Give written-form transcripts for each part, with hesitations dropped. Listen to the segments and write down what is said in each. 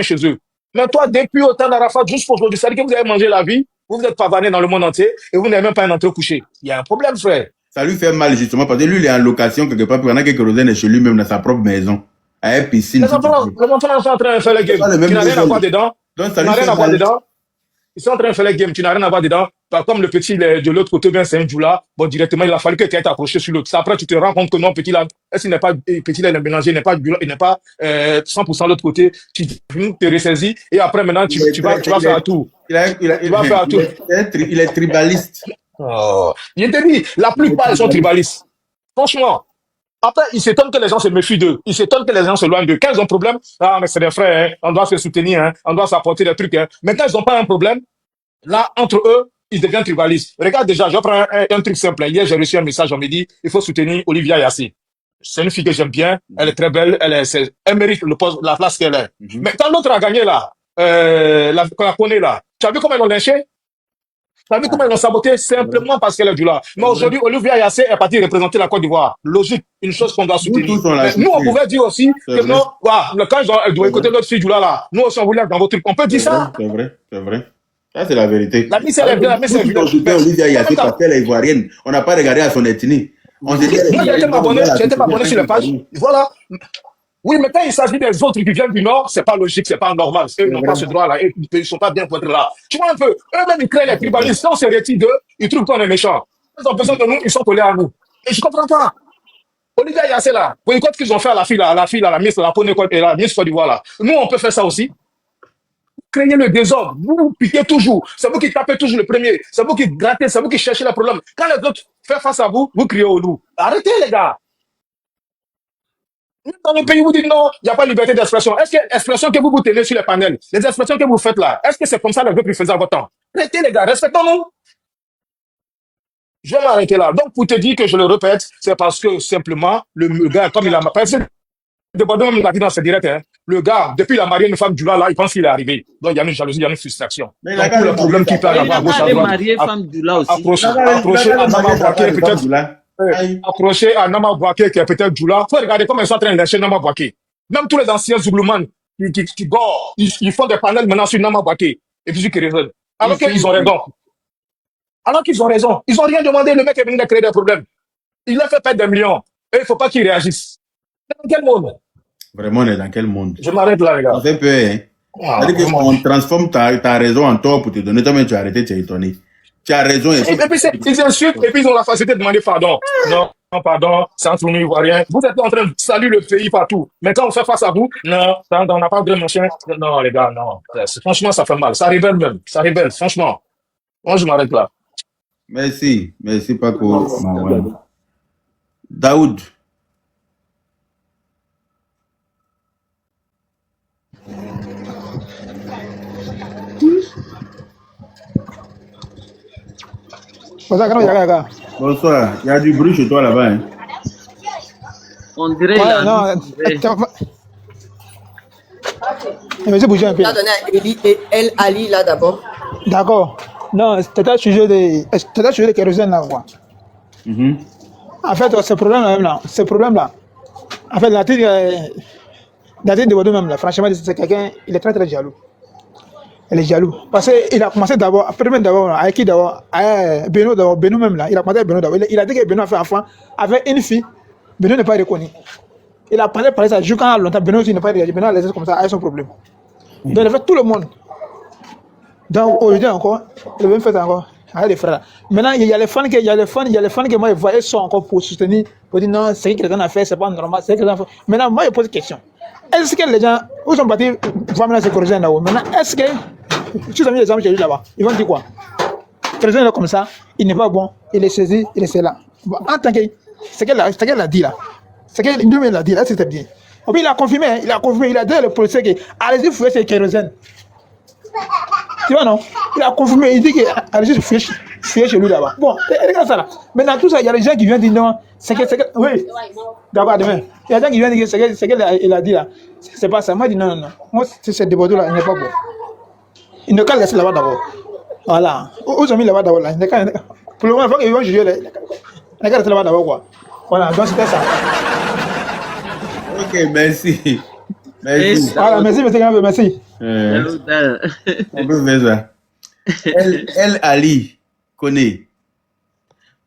chez eux. Mais toi, depuis autant d'Arafat, juste pour aujourd'hui, ça veut dire que vous avez mangé la vie, vous êtes pavané dans le monde entier et vous n'avez même pas un entrée couché. Il y a un problème, frère. Ça lui fait mal justement parce que lui, il est en location quelque part pendant que Kérosène est chez lui-même dans sa propre maison. À une piscine. Les enfants sont en train de faire les games. Tu n'as rien à voir dedans. Donc, Tu n'as rien à voir dedans. Ils sont en train de faire les games, tu n'as rien à voir dedans. Comme le petit de l'autre côté, bien c'est un Djoula, bon, directement, il a fallu que tu aies accroché sur l'autre. Après, tu te rends compte que non, petit là, est-ce qu'il n'est pas, petit là, il est mélangé, il n'est pas, 100% l'autre côté, tu te ressaisis, et après, maintenant, tu vas faire un tour. Tu vas faire un tour. Il est tribaliste. Oh. Il te dit, la plupart, ils sont tribalistes. Franchement. Après, ils s'étonnent que les gens se méfient d'eux. Ils s'étonnent que les gens se loignent d'eux. Quand ils ont un problème, ah, mais c'est des frères, hein, on doit se soutenir, hein, on doit s'apporter des trucs. Hein. Mais quand ils n'ont pas un problème, là, entre eux, ils deviennent tribalistes. Regarde déjà, je prends un truc simple. Hier, j'ai reçu un message, on me dit, il faut soutenir Olivia Yassé. C'est une fille que j'aime bien, elle est très belle, elle mérite la place qu'elle est. Mais quand l'autre a gagné là, qu'on la connaît là, tu as vu comment ils l'ont lynché? Tu as vu comment ils l'ont saboté simplement parce qu'elle est du là. Mais aujourd'hui, Olivia Yassé est partie représenter la Côte d'Ivoire. Logique, une chose qu'on doit soutenir. Mais nous, on pouvait dire aussi que non, quand elle doit écouter l'autre fille du là, nous aussi, on voulait être dans votre truc. On peut dire ça? C'est vrai, c'est vrai. Ça, c'est la vérité. La mise, elle est bien, la mise, elle est bien. Olivia Yassé parce qu'elle est ivoirienne. On n'a pas regardé à son ethnie. Moi, j'ai été m'abonner sur les pages. Voilà. Oui, mais quand il s'agit des autres qui viennent du Nord, c'est pas logique, c'est pas normal. Eux, ils n'ont pas ce droit-là. Ils ne sont pas bien pour être là. Tu vois un peu, eux-mêmes, ils créent les tribalistes. Si on se retire d'eux, ils trouvent qu'on est méchants. Ils ont besoin de nous, ils sont collés à nous. Et je comprends pas. Olivia Yassé, là, vous voyez quoi qu'ils ont fait à la fille, là, la Miss, la Miss Côte d'Ivoire, là. Nous, on peut faire ça aussi. Créez le désordre. Vous piquez toujours. C'est vous qui tapez toujours le premier. C'est vous qui grattez, c'est vous qui cherchez le problème. Quand les autres font face à vous, vous criez au loup. Arrêtez, les gars. Dans le pays, vous dites non, il n'y a pas de liberté d'expression. Est-ce que l'expression que vous tenez sur les panels, les expressions que vous faites là, est-ce que c'est comme ça les peuples faisaient à votre temps? Arrêtez, les gars, respectons-nous. Je vais m'arrêter là. Donc, pour te dire que je le répète, c'est parce que simplement, le gars, comme il a passé, de Bordeaux, même l'a dit dans ses directs, hein, le gars, depuis la mariée une femme du là, il pense qu'il est arrivé. Donc, il y a une jalousie, il y a une frustration. Mais donc, tout le problème qui peut avoir à gauche, à droite, approcher à Nama Bouaké, peut-être. Approcher à Nama Bouaké, qui est peut-être Djoula. Il faut regarder comment ils sont en train de lâcher Nama Bouaké. Même tous les anciens Zoulouman qui gorent, ils font des panels maintenant sur Nama Bouaké. Et puis, qui raisonnent. Alors qu'ils ont raison. Alors qu'ils ont raison. Ils n'ont rien demandé. Le mec est venu de créer des problèmes. Il a fait perdre des millions. Et il ne faut pas qu'ils réagissent. Dans quel monde? Vraiment, on est dans quel monde? Je m'arrête là, les gars. Ça fait peur, hein? C'est-à-dire qu'on transforme ta raison en tort pour te donner. Toi-même, tu as arrêté, tu es étonné. Tu as raison. Et puis, ils insultent et puis ils ont la facilité de demander pardon. Non, pardon, c'est entre nous Ivoiriens. Vous êtes en train de saluer le pays partout. Mais quand on fait face à vous, non, on n'a pas de machin. Non, les gars, non. Franchement, ça fait mal. Ça révèle même. Ça révèle, franchement. Moi, je m'arrête là. Merci. Merci, Paco. Daoud. Bonsoir. Il y a du bruit chez toi là-bas. Hein? On dirait là. Monsieur Bouger un peu. On a donné à Eli et El Ali là d'abord. D'accord. Non, c'était un sujet de kérosène là, quoi. En fait, ce problème-là, en fait, la tête de Bordeaux même là, franchement, c'est quelqu'un, il est très très jaloux. Elle est jaloux. Parce qu'il a commencé d'abord, avec qui d'abord, Beno même là, il a commencé avec Beno d'abord. Il a dit que Beno a fait enfant avec une fille, Beno n'est pas reconnu. Il a parlé ça, jusqu'à longtemps, Beno aussi n'est pas réagi, Beno a laissé comme ça, avec son problème. Donc il a fait tout le monde. Donc aujourd'hui encore, il a même fait encore, avec les frères. Maintenant, il y a les fans que moi, ils voient, ils sont encore pour soutenir, pour dire non, c'est que quelqu'un a fait, c'est pas normal, c'est que quelqu'un a fait. Maintenant, moi, je pose une question. Est-ce que les gens, où sont partis, voir maintenant ces corrigés là-haut? Maintenant, est-ce que, si vous avez mis les hommes chez lui là-bas, ils vont dire quoi? Corrigé là comme ça, il n'est pas bon, il est saisi, il est là. Bon, en tant que, c'est qu'elle a dit là. C'est qu'elle lui-même l'a dit là, c'est bien. Et puis il a confirmé, il a dit à le policier que, allez-y, fouiller ces kérosène. Tu vois, non? Il a confirmé, il dit que, allez-y, fouiller chez lui là-bas. Bon, regarde ça là. Maintenant, tout ça, il y a des gens qui viennent dire non, c'est que, oui. D'abord, demain. Il y a des gens qui viennent dire que c'est qu'elle a dit là. C'est pas ça. Moi, je dis non. Moi, c'est des Bordeaux là, il n'est pas bon. Il ne qu'à laisser là-bas d'abord. Voilà. Où sont mis là-bas d'abord là? Pour le moment, il faut qu'ils vont juger les gars rester là-bas d'abord quoi. Voilà, donc c'était ça. Ok, merci. Merci. Voilà, merci, monsieur Gambe, merci. On peut faire ça. El Ali connaît.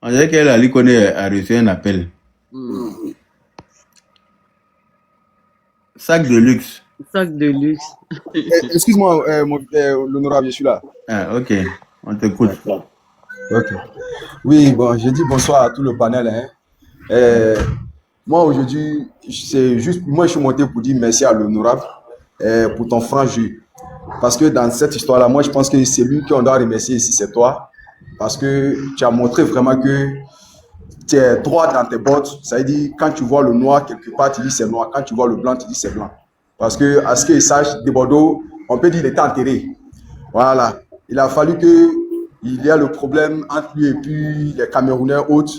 On dirait qu'El Ali connaît a reçu un appel. Sac de luxe. Sac de luxe. Excuse-moi, l'honorable, je suis là. Ah, ok. On t'écoute. Ok. Oui, bon, je dis bonsoir à tout le panel. Moi, aujourd'hui, c'est juste, moi, je suis monté pour dire merci à l'honorable pour ton franc jeu. Parce que dans cette histoire-là, moi, je pense que c'est lui qu'on doit remercier ici, c'est toi. Parce que tu as montré vraiment que tu es droit dans tes bottes. Ça veut dire, quand tu vois le noir quelque part, tu dis c'est noir. Quand tu vois le blanc, tu dis c'est blanc. Parce que, à ce qu'il sache, de Bordeaux, on peut dire qu'il était enterré. Voilà. Il a fallu qu'il y ait le problème entre lui et puis les Camerounais autres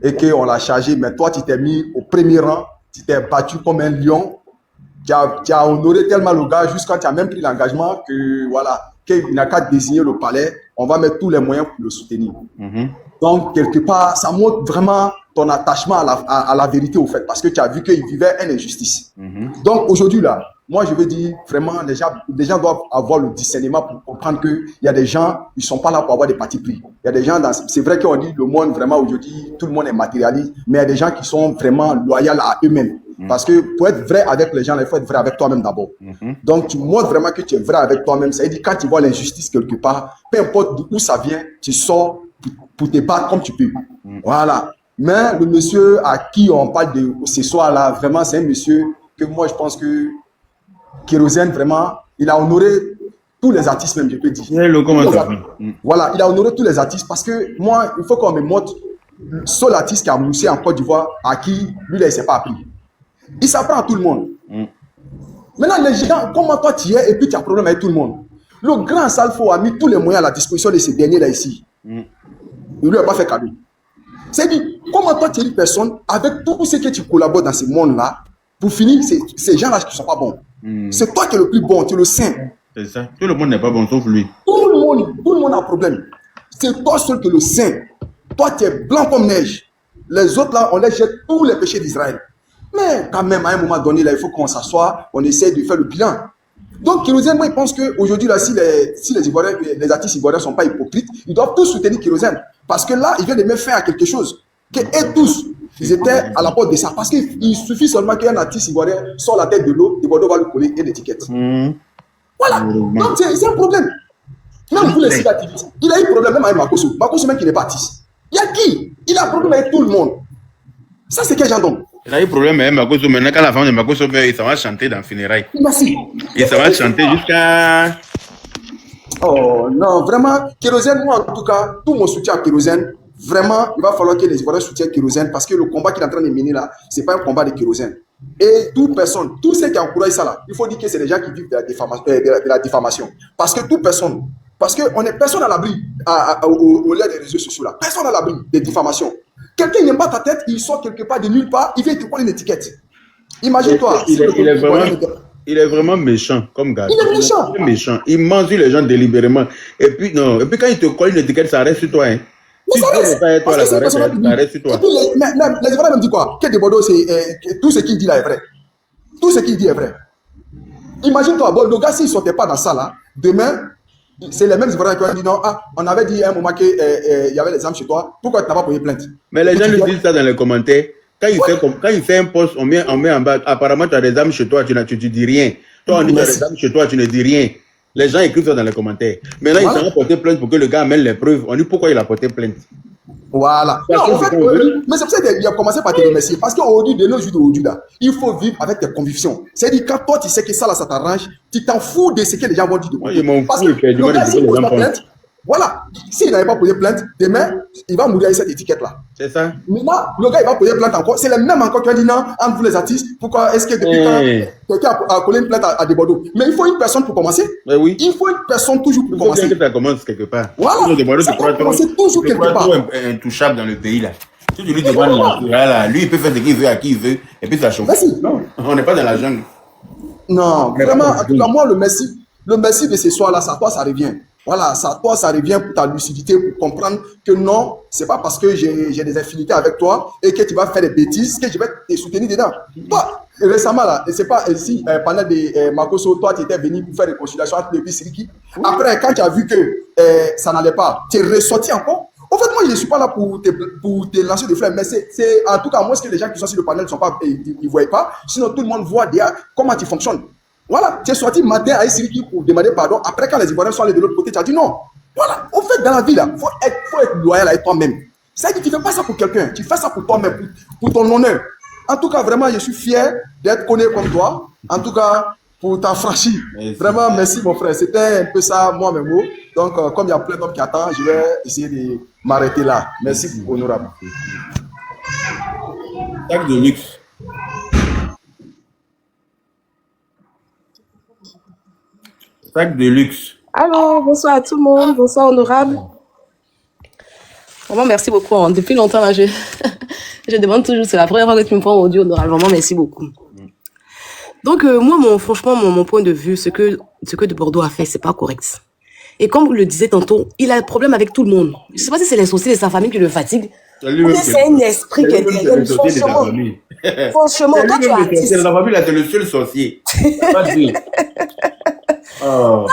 et qu'on l'a chargé. Mais toi, tu t'es mis au premier rang. Tu t'es battu comme un lion. Tu as honoré tellement le gars jusqu'à tu as même pris l'engagement que, voilà, qu'il n'a qu'à désigner le palais. On va mettre tous les moyens pour le soutenir. Donc, quelque part, ça montre vraiment ton attachement à la vérité, au fait, parce que tu as vu qu'il vivait une injustice. Donc, aujourd'hui, là, moi, je veux dire, vraiment, les gens doivent avoir le discernement pour comprendre qu'il y a des gens, ils ne sont pas là pour avoir des partis pris. Il y a des gens, c'est vrai qu'on dit le monde, vraiment, aujourd'hui, tout le monde est matérialiste, mais il y a des gens qui sont vraiment loyaux à eux-mêmes. Parce que pour être vrai avec les gens, il faut être vrai avec toi-même d'abord. Donc, tu montres vraiment que tu es vrai avec toi-même. Ça veut dire, quand tu vois l'injustice quelque part, peu importe d'où ça vient, tu sors pour te battre comme tu peux. Voilà. Mais le monsieur à qui on parle de ce soir-là, vraiment, c'est un monsieur que moi, je pense que Kérosène, vraiment, il a honoré tous les artistes, même, je peux dire. Voilà, il a honoré tous les artistes parce que moi, il faut qu'on me montre le seul artiste qui a moussé en Côte d'Ivoire à qui, lui, là, il ne s'est pas appris. Il s'apprend à tout le monde. Maintenant, les gens, comment toi tu es et puis tu as problème avec tout le monde. Le grand Salfo a mis tous les moyens à la disposition de ces derniers-là ici. Il ne lui a pas fait cadeau. C'est-à-dire, comment toi tu es une personne avec tout ce que tu collabores dans ce monde-là, pour finir, ces gens-là qui ne sont pas bons. C'est toi qui es le plus bon, tu es le saint. C'est ça. Tout le monde n'est pas bon, sauf lui. Tout le monde a un problème. C'est toi seul qui es le saint. Toi, tu es blanc comme neige. Les autres, là, on les jette tous les péchés d'Israël. Mais quand même, à un moment donné, là, il faut qu'on s'assoie, on essaie de faire le bilan. Donc, Kérosène, moi, je pense qu'aujourd'hui, là, si les artistes ivoiriens ne sont pas hypocrites, ils doivent tous soutenir Kérosène. Parce que là, il vient de mettre fin à quelque chose. Et tous, ils étaient à la porte de ça. Parce qu'il suffit seulement qu'un artiste ivoirien sort la tête de l'eau, et Bordeaux va lui coller une étiquette. Voilà. Donc, c'est un problème. Même pour les sites activistes, il a eu problème même avec Makosso. Makosso, même qui n'est pas artiste. Il y a qui? Il a un problème avec tout le monde. Ça, c'est quel genre d'homme? Il a eu problème avec Makosso. Maintenant, quand la femme de Makosso meurt, il s'en va chanter dans le funérail. Merci. Il s'en va chanter jusqu'à... Oh non, vraiment, Kérosène, moi en tout cas, tout mon soutien à Kérosène. Vraiment, il va falloir que les Ivoiriens soutiennent Kérosène parce que le combat qu'il est en train de mener là, ce n'est pas un combat de Kérosène. Et toute personne, tous ceux qui encouragent ça là, il faut dire que c'est des gens qui vivent de la diffamation. Parce que toute personne, parce qu'on n'est personne à l'abri au lait des réseaux sociaux là. Personne à l'abri des diffamations. Quelqu'un n'aime pas ta tête, il sort quelque part de nulle part, il vient te prendre une étiquette. Imagine-toi. Il est vraiment méchant comme gars. Il est méchant. Il est méchant. Il mange les gens délibérément. Et puis, non. Et puis quand il te colle une étiquette, ça reste sur toi. Hein. Mais ça reste. Ça reste sur toi. Et puis les Ivoiriens même disent quoi? Que de Bordeaux, tout ce qu'il dit là est vrai. Tout ce qu'il dit est vrai. Imagine-toi, bon, le gars, s'il ne sortait pas dans ça là, demain, c'est les mêmes Ivoiriens qui ont dit non, on avait dit à un moment qu'il y avait les armes chez toi, pourquoi tu n'as pas posé plainte? Mais les gens lui disent ça dans les commentaires. Quand il fait un post, on met en bas, apparemment tu as des armes chez toi, tu dis rien. Toi, on dit tu as des armes chez toi, tu ne dis rien. Les gens écrivent ça dans les commentaires. Maintenant, ils ont porté plainte pour que le gars amène les preuves. On dit pourquoi il a porté plainte. Voilà. Non, en fait, mais c'est pour ça qu'il a commencé par te remercier. Parce qu'aujourd'hui, de nos jours d'aujourd'hui, il faut vivre avec tes convictions. C'est-à-dire, quand toi, tu sais que ça, là, ça t'arrange, tu t'en fous de ce que les gens vont dire de toi. Parce que le gars, s'il pose pas plainte, voilà. S'il n'avait pas posé plainte, demain, il va mourir avec cette étiquette-là. C'est ça. Maintenant, le gars, il va poser plainte encore. C'est le même encore qui a dit non, entre vous les artistes, pourquoi est-ce que depuis quand quelqu'un a collé une plainte à des Bordeaux? Mais il faut une personne pour commencer. Mais oui. Il faut une personne toujours pour commencer. Il faut que ça commence quelque part. Voilà. Ça doit commencer toujours quelque part. C'est intouchable dans le pays là. Si tu lui demandes là, lui, il peut faire ce qu'il veut à qui il veut, et puis ça chauffe. Non, on n'est pas dans la jungle. Non, vraiment, en tout cas, moi, le merci de ce soir-là, ça, toi, ça revient. Voilà, ça, toi, ça revient pour ta lucidité, pour comprendre que non, c'est pas parce que j'ai des affinités avec toi et que tu vas faire des bêtises que je vais te soutenir dedans. Toi, récemment, là, et c'est pas si pendant des Makoso, toi, tu étais venu pour faire réconciliation entre le Siriki. Après, quand tu as vu que ça n'allait pas, tu es ressorti encore. En fait, moi, je ne suis pas là pour te lancer des fleurs, mais c'est en tout cas, moi, ce que les gens qui sont sur le panel ne sont pas, ils voient pas. Sinon, tout le monde voit déjà comment tu fonctionnes. Voilà, tu es sorti matin à Siriki pour demander pardon. Après, quand les Ivoiriens sont allés de l'autre côté, tu as dit non. Voilà, en fait, dans la vie, là, il faut être loyal avec toi-même. C'est-à-dire que tu ne fais pas ça pour quelqu'un, tu fais ça pour toi-même, pour ton honneur. En tout cas, vraiment, je suis fier d'être connu comme toi. En tout cas, pour ta franchise. Vraiment, merci, mon frère. C'était un peu ça, moi, mes mots. Donc, comme il y a plein d'hommes qui attendent, je vais essayer de m'arrêter là. Merci, honorable. Sac de luxe. Sac de luxe. Alors, bonsoir à tout le monde. Bonsoir, honorable. Vraiment, merci beaucoup. Depuis longtemps, là, je demande toujours, c'est la première fois que tu me prends audio, honorable. Vraiment, merci beaucoup. Donc, moi, franchement, mon point de vue, ce que de Bordeaux a fait, c'est pas correct. Et comme vous le disiez tantôt, il a un problème avec tout le monde. Je sais pas si c'est les sociétés de sa famille qui le fatiguent. Ou c'est un esprit qui est derrière. Franchement, toi, tu es artiste. C'est la famille, là, c'est le seul sorcier. Toi,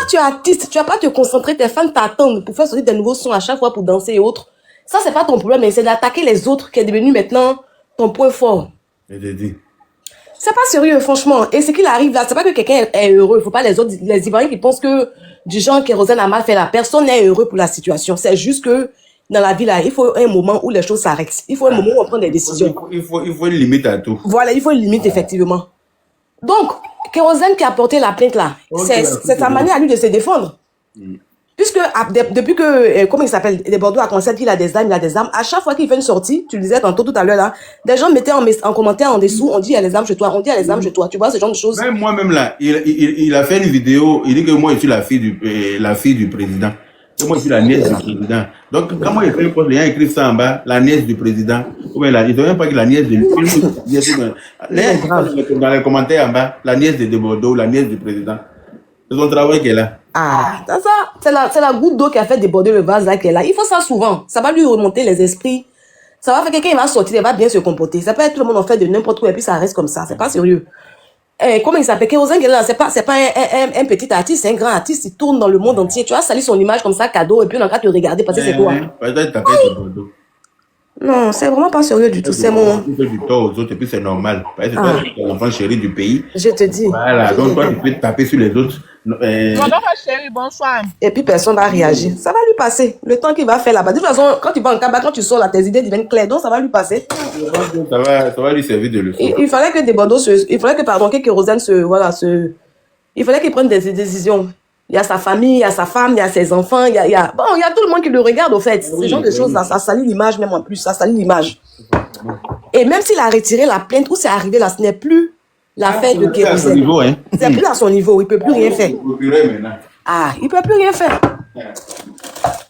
tu es artiste. Tu vas pas te concentrer. Tes fans t'attendent pour faire sortir des nouveaux sons à chaque fois pour danser et autres. Ça, c'est pas ton problème, mais c'est d'attaquer les autres qui est devenu maintenant ton point fort. C'est pas sérieux, franchement. Et ce qu'il arrive là, c'est pas que quelqu'un est heureux. Faut pas les autres, les Ivoiriens qui pensent que du genre Kérosène a mal fait la personne n'est heureux pour la situation. C'est juste que dans la vie là, il faut un moment où les choses s'arrêtent. Il faut un moment où on prend des décisions. Il faut une limite à tout. Voilà, il faut une limite, effectivement. Donc, Kérosène qui a porté la plainte là, c'est sa manière à lui de se défendre. Puisque depuis que, comment il s'appelle, les Bordeaux a commencé à dire qu'il a des armes, à chaque fois qu'il fait une sortie, tu le disais tantôt tout à l'heure là, des gens mettaient en commentaire en dessous, on dit il y a les armes chez toi, on dit il y a les armes chez toi, tu vois ce genre de choses. Même moi-même là, il a fait une vidéo, il dit que moi je suis la fille du président. Et moi je suis la nièce du président. Donc quand moi il fait une poste, les gens écrivent ça en bas, la nièce du président. Ou bien ils ne savent même pas que la nièce de lui. Dans les commentaires en bas, la nièce de Bordeaux, la nièce du président. C'est son travail qui est là. Ah, c'est la goutte d'eau qui a fait déborder le vase là qui est là. Il faut ça souvent. Ça va lui remonter les esprits. Ça va faire quelqu'un, il va sortir, il va bien se comporter. Ça peut être tout le monde en fait de n'importe quoi et puis ça reste comme ça. C'est pas sérieux. Comment il s'appelle? Kérosène qui est là, c'est pas un petit artiste, c'est un grand artiste. Il tourne dans le monde entier. Tu as sali son image comme ça, cadeau, et puis on a qu'à te regarder parce que c'est quoi? Peut-être taper sur Bordeaux. Non, c'est vraiment pas sérieux du tout. C'est mon. Tu fais du tort aux autres et puis c'est normal. Parce que toi, tu es l'enfant chéri du pays. Je te dis. Voilà, donc toi, tu peux taper sur les autres. Bonjour, chérie, bonsoir. Et puis personne va réagir. Ça va lui passer. Le temps qu'il va faire là-bas. De toute façon, quand tu vas en cabane, quand tu sors là, tes idées deviennent claires. Donc ça va lui passer. Ça va lui servir de leçon. Il fallait que que Kérosène il fallait qu'il prenne des décisions. Il y a sa famille, il y a sa femme, il y a ses enfants, il y a tout le monde qui le regarde, au fait. Ce genre de choses, là, ça salit l'image, même en plus, ça salit l'image. Et même s'il a retiré la plainte, où c'est arrivé là, ce n'est plus l'affaire de Kérosène. Hein? C'est plus à son niveau, il peut plus rien faire. Ah, il peut plus rien faire.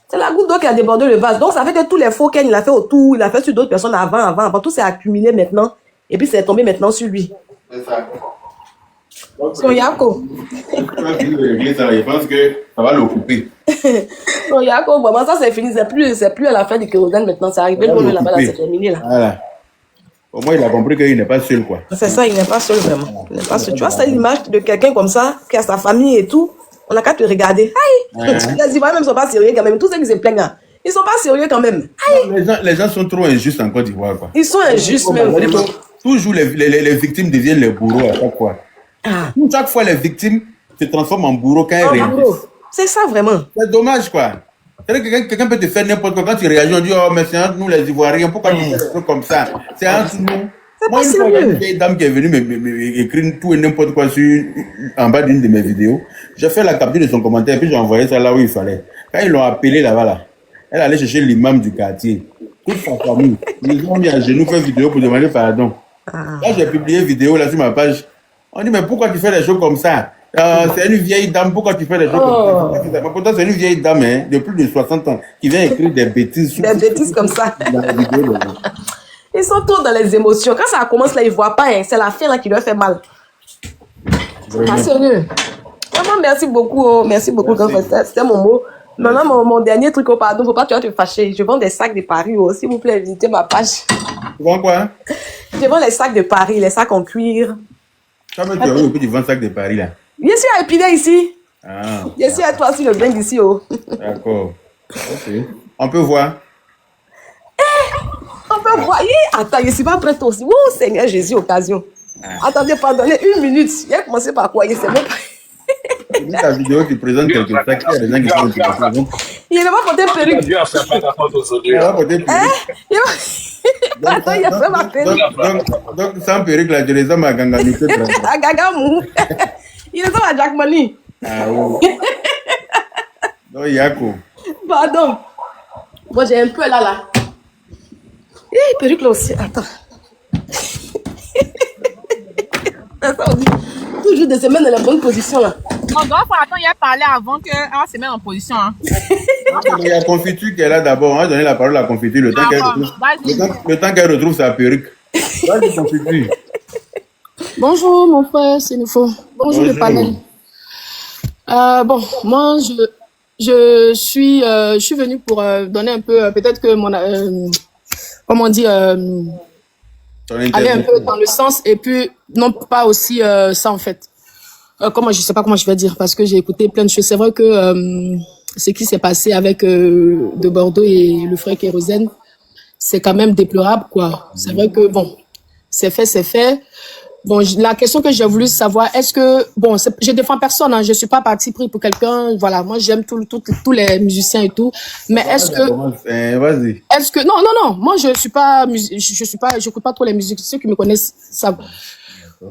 C'est la goutte d'eau qui a débordé le vase. Donc, ça fait que tous les faux Ken, il a fait autour, il a fait sur d'autres personnes avant, tout s'est accumulé maintenant. Et puis, c'est tombé maintenant sur lui. C'est ça. Son Yako. Je pense que ça va l'occuper. Son Yako, vraiment, ça c'est fini. C'est plus à la fin du Kérosène maintenant. C'est arrivé le moment là-bas, là, c'est terminé là. Voilà. Au moins, il a compris qu'il n'est pas seul, quoi. C'est ça, il n'est pas seul vraiment. Il n'est pas seul. Tu vois, c'est l'image de quelqu'un comme ça, qui a sa famille et tout. On n'a qu'à te regarder. Aïe! Les Ivoiriens même ne sont pas sérieux quand même. Tous ceux qui se plaignent là, ils ne sont pas sérieux quand même. Aïe! Les gens sont trop injustes en Côte d'Ivoire, quoi. Ils sont injustes même, vraiment. Toujours les victimes deviennent les bourreaux à chaque fois. Chaque fois, les victimes se transforment en bourreaux quand elles réagissent. C'est ça, vraiment. C'est dommage, quoi. Quelqu'un peut te faire n'importe quoi. Quand tu réagis, on dit, oh, mais c'est entre nous, les Ivoiriens. Pourquoi tu fais des trucs comme ça? C'est entre nous. Moi, une fois, il y a une vieille dame qui est venue m'écrire tout et n'importe quoi en bas d'une de mes vidéos. J'ai fait la capture de son commentaire, puis j'ai envoyé ça là où il fallait. Quand ils l'ont appelé là-bas, là, elle allait chercher l'imam du quartier. Toute sa famille. Ils ont mis à genoux, fait vidéo pour demander pardon. Là, j'ai publié une vidéo là sur ma page. On dit, mais pourquoi tu fais des choses comme ça? C'est une vieille dame, pourquoi tu fais des choses comme ça? Pourtant, c'est une vieille dame hein, de plus de 60 ans qui vient écrire des bêtises. Des bêtises comme ça. Dans la vidéo, ils sont tous dans les émotions. Quand ça commence là, ils ne voient pas. Hein. C'est la fin là qui leur fait mal. C'est pas sérieux. Vraiment, merci beaucoup. Oh. Merci beaucoup. C'était mon mot. Maintenant, mon dernier truc, oh, pardon, faut pas tu vas te fâcher. Je vends des sacs de Paris. Oh. S'il vous plaît, visitez ma page. Tu vends quoi? Je vends les sacs de Paris, les sacs en cuir. Toi, tu as eu le petit 20 sacs de Paris, là. Je suis à Épinay ici. Ah, Je suis à toi sur le bain d'ici. Oh. d'accord. Ok. On peut voir. On peut voir. Attends, je ne suis pas prête aussi. Oh, Seigneur Jésus, occasion. Attendez, pardonnez 1 minute. J'ai commencé par quoi? Je sais même pas. Ta vidéo qui présente quelques sacs, il y a des gens qui sont intéressés. Il ne va pas porter perruque. Dieu a fait pas d'apporter aujourd'hui. Il va porter perruque. Attends, il a fait ma perruque. Donc, sans perruque, là, je les aime à Gangamite. À Gagamou. Il est dans la Jack Money. Ah oui. Donc, Yako. Pardon. Bon, j'ai un peu là. Perruque là aussi. Attends. Attends, on dit toujours des semaines dans la bonne position là. On doit faire attendre, il a parlé avant qu'elle se mette en position. Hein. Il y a Confiture qui est là d'abord. On va donner la parole à Confiture le temps qu'elle retrouve sa perruque. Vas-y, Confiture. Bonjour mon frère, c'est Nufo. Bonjour le panel. Bon, moi je suis venu pour donner un peu, peut-être que mon comment on dit, aller un peu dans le sens et puis non pas aussi ça en fait. Je sais pas comment je vais dire parce que j'ai écouté plein de choses. C'est vrai que ce qui s'est passé avec de Bordeaux et le frère Kérosène, c'est quand même déplorable quoi. C'est vrai que bon, c'est fait. Bon, la question que j'ai voulu savoir, est-ce que bon, je défends personne, hein, je suis pas parti pris pour quelqu'un. Voilà, moi j'aime tous les musiciens et tout. Mais est-ce que vas-y. Est-ce que non, moi je suis pas j'écoute pas trop les musiques. Ceux qui me connaissent savent.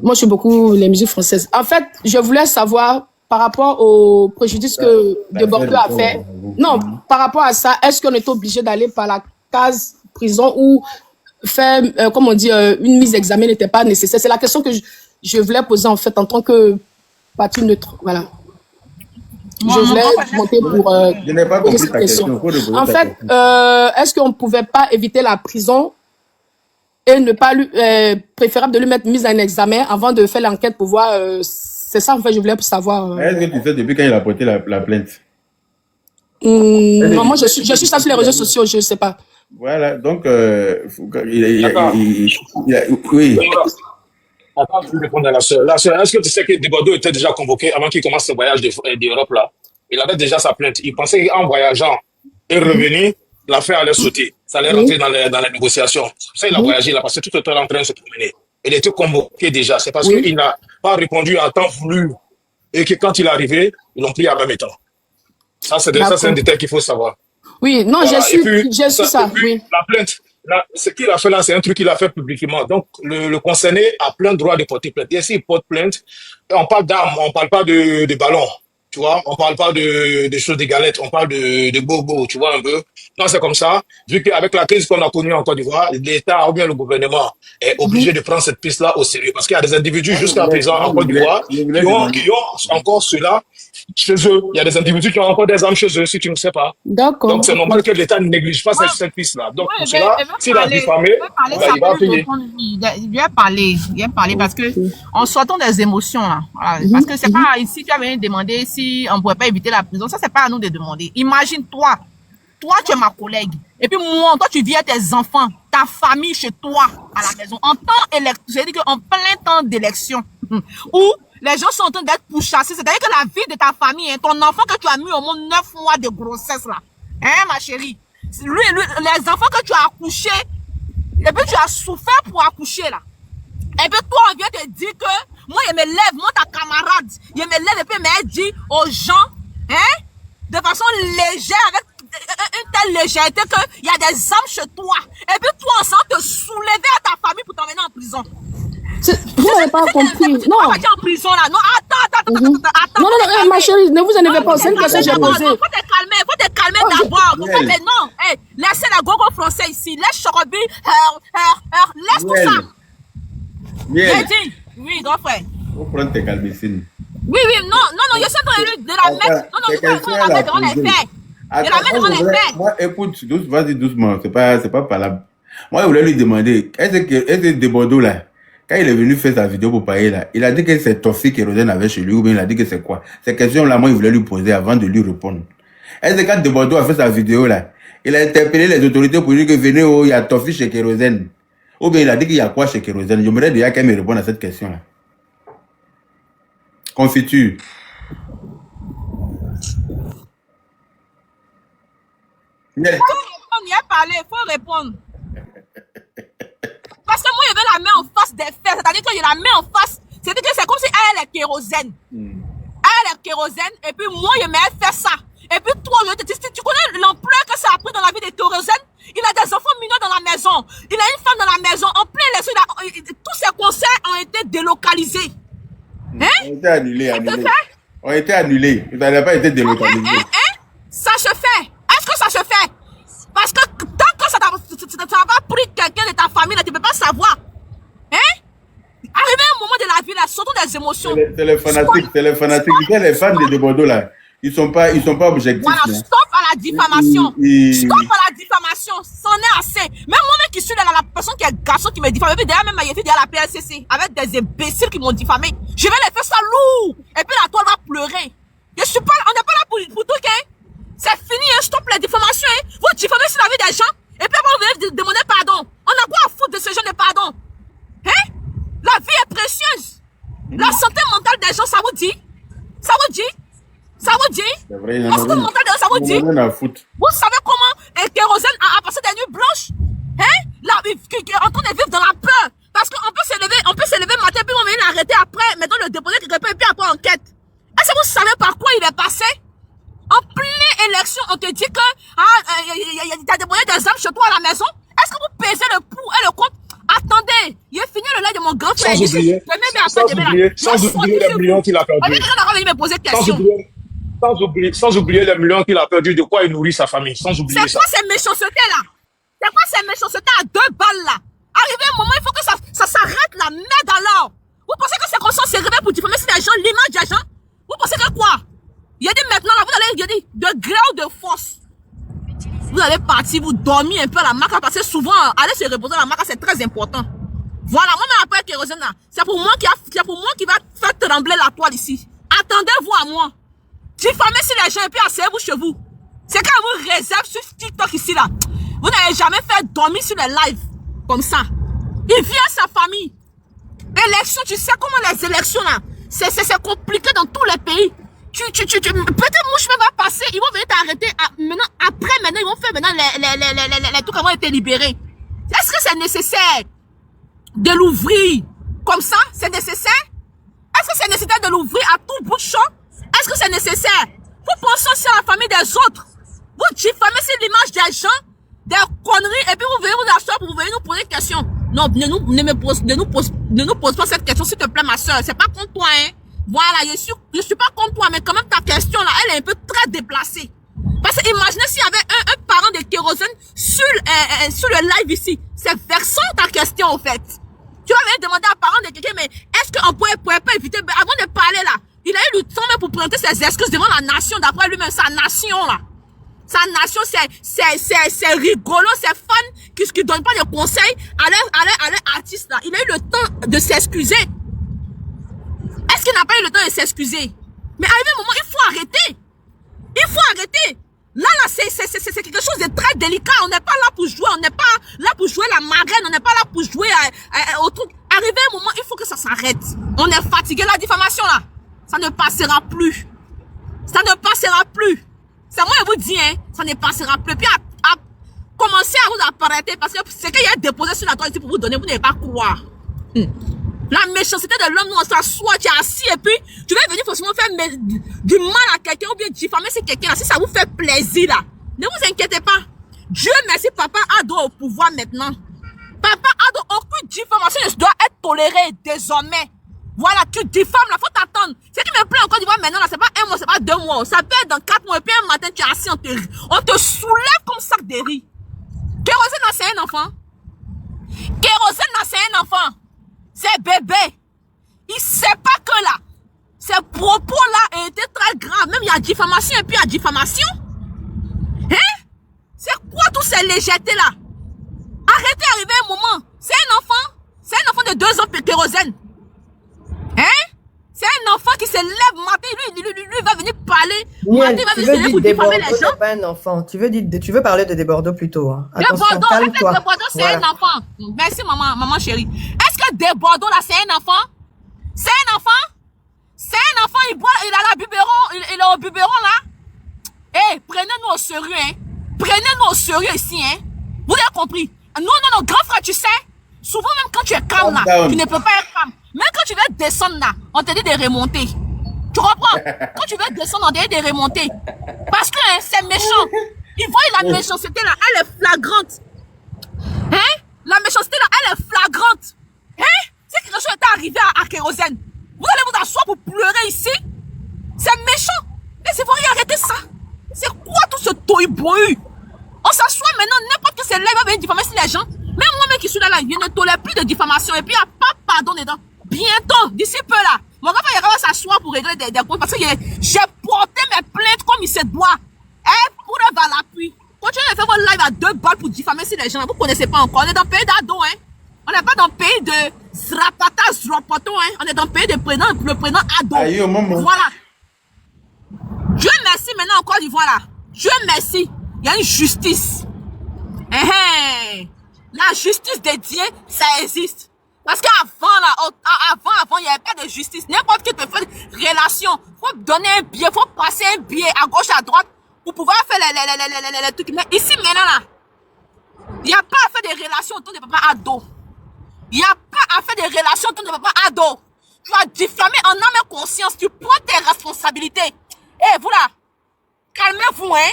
Moi, je suis beaucoup les musiques françaises. En fait, je voulais savoir par rapport au préjudice que de Bordeaux a fait. Non, par rapport à ça, est-ce qu'on est obligé d'aller par la case prison ou faire, comme on dit, une mise d'examen n'était pas nécessaire? C'est la question que je voulais poser en fait en tant que partie neutre. Voilà. Je voulais monter pour je n'ai pas compris ta question. En fait, est-ce qu'on ne pouvait pas éviter la prison et ne pas lui, préférable de lui mettre mise en examen avant de faire l'enquête pour voir. C'est ça en fait, je voulais savoir. Est-ce que tu sais depuis quand il a porté la plainte? Non, moi je suis ça sur les réseaux sociaux, je ne sais pas. Voilà, donc oui. Attends, je vais répondre à la sœur. La sœur, est-ce que tu sais que Bordeaux était déjà convoqué avant qu'il commence ce voyage d'Europe là? Il avait déjà sa plainte. Il pensait qu'en voyageant et revenu, l'affaire allait sauter. Ça allait rentrer dans les négociations. Ça, il a voyagé, il a passé tout le temps en train de se promener. Il était convoqué déjà. C'est parce qu'il n'a pas répondu à temps voulu. Et que quand il est arrivé, ils l'ont pris en même temps. Ça, c'est un détail qu'il faut savoir. Oui, non, voilà. j'ai su ça. Oui. La plainte, ce qu'il a fait là, c'est un truc qu'il a fait publiquement. Donc, le concerné a plein droit de porter plainte. Et s'il porte plainte, on parle d'armes, on parle pas de ballons. Tu vois, on parle pas de choses de galettes, on parle de bobo, tu vois un peu. Non, c'est comme ça. Vu qu'avec la crise qu'on a connue en Côte d'Ivoire, l'État ou bien le gouvernement est obligé de prendre cette piste-là au sérieux. Parce qu'il y a des individus jusqu'à présent en Côte d'Ivoire qui ont encore cela chez eux. Il y a des individus qui ont encore des armes chez eux, si tu ne sais pas. D'accord. Donc, c'est normal que l'État ne néglige pas cette piste-là. Donc, pour cela, s'il a diffamé, il va payer. Il vient parler parce que en sortant des émotions là. Voilà. Parce que c'est pas ici, tu as venu demander si on ne pouvait pas éviter la prison. Ça, c'est pas à nous de demander. Imagine-toi, toi, tu es ma collègue. Et puis moi, toi, tu viens tes enfants, ta famille chez toi, à la maison, en temps électoral, c'est-à-dire qu'en plein temps d'élection, où les gens sont en train d'être pourchassés, c'est-à-dire que la vie de ta famille, hein, ton enfant que tu as mis au monde 9 mois de grossesse, là, hein, ma chérie, les enfants que tu as accouchés, et puis tu as souffert pour accoucher, là. Et puis toi, on vient te dire que moi, je me lève, moi, ta camarade, je me lève et puis je dis aux gens, hein, de façon légère, avec une telle légèreté qu'il y a des armes chez toi. Et puis toi, on sent te soulever à ta famille pour t'emmener en prison. Vous n'avez pas compris. Non. En prison, là. Non, attends. Non, ma chérie, ne vous en avez pas. C'est une question que j'ai posée. Faut te calmer d'abord. Mais non, laissez les gogo français ici. Laisse Chorobi, laisse tout ça. Oui, grand frère. Faut prendre tes calmicines. Oui, non, je sais de la mettre. Non, tu la mettre devant les faits. De la mettre devant les faits. Moi, écoute, vas-y doucement, c'est pas parlable. Moi, je voulais lui demander, est-ce que de Bordeaux là, quand il est venu faire sa vidéo pour parler là, il a dit que c'est Toffee Kérosène avait chez lui ou bien il a dit que c'est quoi? Ces questions-là, moi, il voulait lui poser avant de lui répondre. Est-ce que quand de Bordeaux a fait sa vidéo là, il a interpellé les autorités pour dire que venez, il y a Toffee chez Kérosène? Ou bien il a dit qu'il y a quoi chez Kérosène? J'aimerais déjà qu'elle me réponde à cette question-là. Confiture. Yeah. On y a parlé, il faut répondre. Parce que moi, il y avait la main en face des faits. C'est-à-dire que j'ai la main en face. C'est-à-dire que c'est comme si elle est kérosène. Elle est kérosène. Et puis moi, je m'ai fait ça. Et puis toi, tu connais l'ampleur que ça a pris dans la vie de kérosène? Il a des enfants mineurs dans la maison. Il a une femme dans la maison. En plein les tous ses concerts ont été délocalisés. Hein? On a été annulés. On a été annulés. Il n'a pas été délocalisé. Ça se fait. Est-ce que ça se fait? Parce que tant que ça n'a pas pris quelqu'un de ta famille, là, tu ne peux pas savoir. Hein? Arrivé à un moment de la vie, là, surtout des émotions. C'est les fanatiques. Les fans de Bordeaux, là, ils sont pas objectifs. Voilà, stop à la diffamation. Stop à la diffamation. C'en est assez. Même moi-même qui suis là, la personne qui est garçon qui me diffame, et puis derrière même, il y a la PSCC, avec des imbéciles qui m'ont diffamé. Je vais les faire ça lourd. Et puis la toile va pleurer. On n'est pas là pour tout, hein? C'est fini, hein? Stop les diffamations, hein? Vous diffamez sur la vie des gens, et puis après vous venez demander pardon. On a quoi à foutre de ce genre de pardon? Hein? La vie est précieuse. La santé mentale des gens, ça vous dit? Ça vous dit? Ça vous dit? C'est vrai, la santé mentale des gens, ça vous dit? Vous savez comment Kérosène a passé des nuits blanches? Hein? Là, en train de vivre dans la peur. Parce qu'on peut se lever matin, puis on va venir l'arrêter après, maintenant le déposer quelque part, et puis après enquête. Est-ce que vous savez par quoi il est passé? En pleine élection, on te dit que t'as déposé des armes chez toi à la maison. Est-ce que vous pesez le pour et le contre? Attendez, il est fini le live de mon grand frère. Sans oublier les millions qu'il a perdus. Sans oublier les millions qu'il a perdus, de quoi il nourrit sa famille. Sans oublier ça. C'est quoi ces méchancetés-là? C'est quoi ces méchancetés à 2 balles là? Arrivé un moment, il faut que ça s'arrête la merde alors. Vous pensez que c'est comme ça on s'est réveillé pour diffamer sur les gens, l'image des gens? Vous pensez que quoi? Il a dit maintenant, là, vous allez, de gré ou de force. Vous allez partir, vous dormir un peu à la marque, parce que souvent, aller se reposer à la marque, c'est très important. Voilà, moi-même après Kérosène, c'est pour moi qui va faire trembler la toile ici. Attendez-vous à moi. Diffamez si les gens et puis asseyez-vous chez vous. C'est quand vous réserve sur TikTok ici, là. Vous n'avez jamais fait dormir sur les lives comme ça. Il vient à sa famille. Élection, tu sais comment les élections, là, c'est compliqué dans tous les pays. Peut-être Mouchme va passer, ils vont venir t'arrêter. Maintenant, ils vont faire les trucs qui vont être libérés. Est-ce que c'est nécessaire de l'ouvrir comme ça? C'est nécessaire? Est-ce que c'est nécessaire de l'ouvrir à tout bout de champ? Est-ce que c'est nécessaire? Vous pensez aussi à la famille des autres. Vous diffamez sur l'image des gens, des conneries, et puis vous venez vous asseoir pour vous venir nous poser une question. Non, ne nous pose pas cette question, s'il te plaît, ma soeur. C'est pas contre toi, hein. Voilà, je suis pas contre toi, mais quand même ta question là, elle est un peu très déplacée. Parce que imaginez s'il y avait un parent de Kérosène sur le live ici. C'est versant ta question en fait. Tu vas venir demander à un parent de quelqu'un, mais est-ce qu'on pourrait pas éviter, avant de parler là, il a eu le temps même pour présenter ses excuses devant la nation, d'après lui-même, sa nation là. Sa nation, c'est rigolo, c'est fun, qui donne pas de conseils à leur artiste là. Il a eu le temps de s'excuser. Est-ce qu'il n'a pas eu le temps de s'excuser? Mais arrivé un moment, il faut arrêter. Il faut arrêter. Là, c'est quelque chose de très délicat. On n'est pas là pour jouer. On n'est pas là pour jouer la marraine. On n'est pas là pour jouer au truc. Arrivé un moment, il faut que ça s'arrête. On est fatigué. La diffamation, là, ça ne passera plus. Ça ne passera plus. C'est moi qui vous dis, hein, ça ne passera plus. Puis à commencer à vous apparaître, parce que ce qu'il y a déposé sur la toile ici pour vous donner, vous n'allez pas croire. La méchanceté de l'homme, nous on s'assoit, tu es assis et puis tu vas venir forcément faire du mal à quelqu'un ou bien diffamer sur quelqu'un. Si ça vous fait plaisir là, ne vous inquiétez pas. Dieu merci, papa Ado au pouvoir maintenant. Papa Ado, aucune diffamation ne doit être tolérée désormais. Voilà, tu diffames là, faut t'attendre. Ce qui me plaît encore d'y voir maintenant là, c'est pas 1 mois, c'est pas 2 mois. Ça peut être dans 4 mois et puis un matin tu es assis, on te soulève comme sac de riz. Kérosène là, c'est un enfant. Kérosène là, c'est un enfant. C'est bébé. Il sait pas que là, ces propos-là étaient très graves. Même il y a diffamation et puis il y a diffamation. Hein? C'est quoi tous ces légèretés-là? Arrêtez d'arriver un moment. C'est un enfant. C'est un enfant de 2 ans, Kérosène. Hein? C'est un enfant qui se lève matin, lui va venir parler. Niel, tu veux dire Desbordeaux, c'est pas un enfant. Tu veux parler de Desbordeaux plutôt. Hein. Attention, calme-toi. Desbordeaux, c'est un enfant. Merci, maman chérie. Est-ce que Desbordeaux, là, c'est un enfant? C'est un enfant? C'est C'est un enfant, il a la biberon, il est au biberon là. Eh, prenez-nous au sérieux, hein. Prenez-nous au sérieux ici, hein. Vous avez compris? Non, grand frère, tu sais, souvent même quand tu es calme là, tu ne peux pas être calme. Même quand tu veux descendre là, on te dit de remonter. Tu comprends? Quand tu veux descendre, on te dit de remonter. Parce que hein, c'est méchant. Ils voient la méchanceté là, elle est flagrante. Hein? La méchanceté là, elle est flagrante. Hein? Si quelque chose est arrivé à Kérosène, vous allez vous asseoir pour pleurer ici? C'est méchant. Mais c'est vrai, arrêtez ça. C'est quoi tout ce toy-boy? On s'assoit maintenant, n'importe qui se lève va venir diffamer sur les gens. Même moi-même qui suis là, je ne tolère plus de diffamation. Et puis, il n'y a pas pardon dedans. Bientôt, d'ici peu là, mon gars va s'asseoir pour régler des comptes. Parce que j'ai porté mes plaintes comme il se doit. Et pour va l'appui. Continuez de faire vos lives à 2 balles pour diffamer sur les gens. Vous ne connaissez pas encore. On est dans le pays d'ado, hein. On n'est pas dans le pays de Zrapata, Zrapato, hein. On est dans le pays de le président ado. Aïe, maman. Voilà. Dieu merci maintenant en Côte d'Ivoire là. Dieu merci. Il y a une justice. La justice dédiée, ça existe. Parce qu'avant là, avant, il n'y avait pas de justice. N'importe qui te fait une relation. Faut donner un billet, faut passer un billet à gauche, à droite pour pouvoir faire les trucs. Mais ici maintenant là, il n'y a pas à faire des relations autour de papa ado. Il n'y a pas à faire des relations autour de papa ado. Tu vas diffamer en âme et conscience. Tu prends tes responsabilités. Eh, vous là, calmez-vous, hein.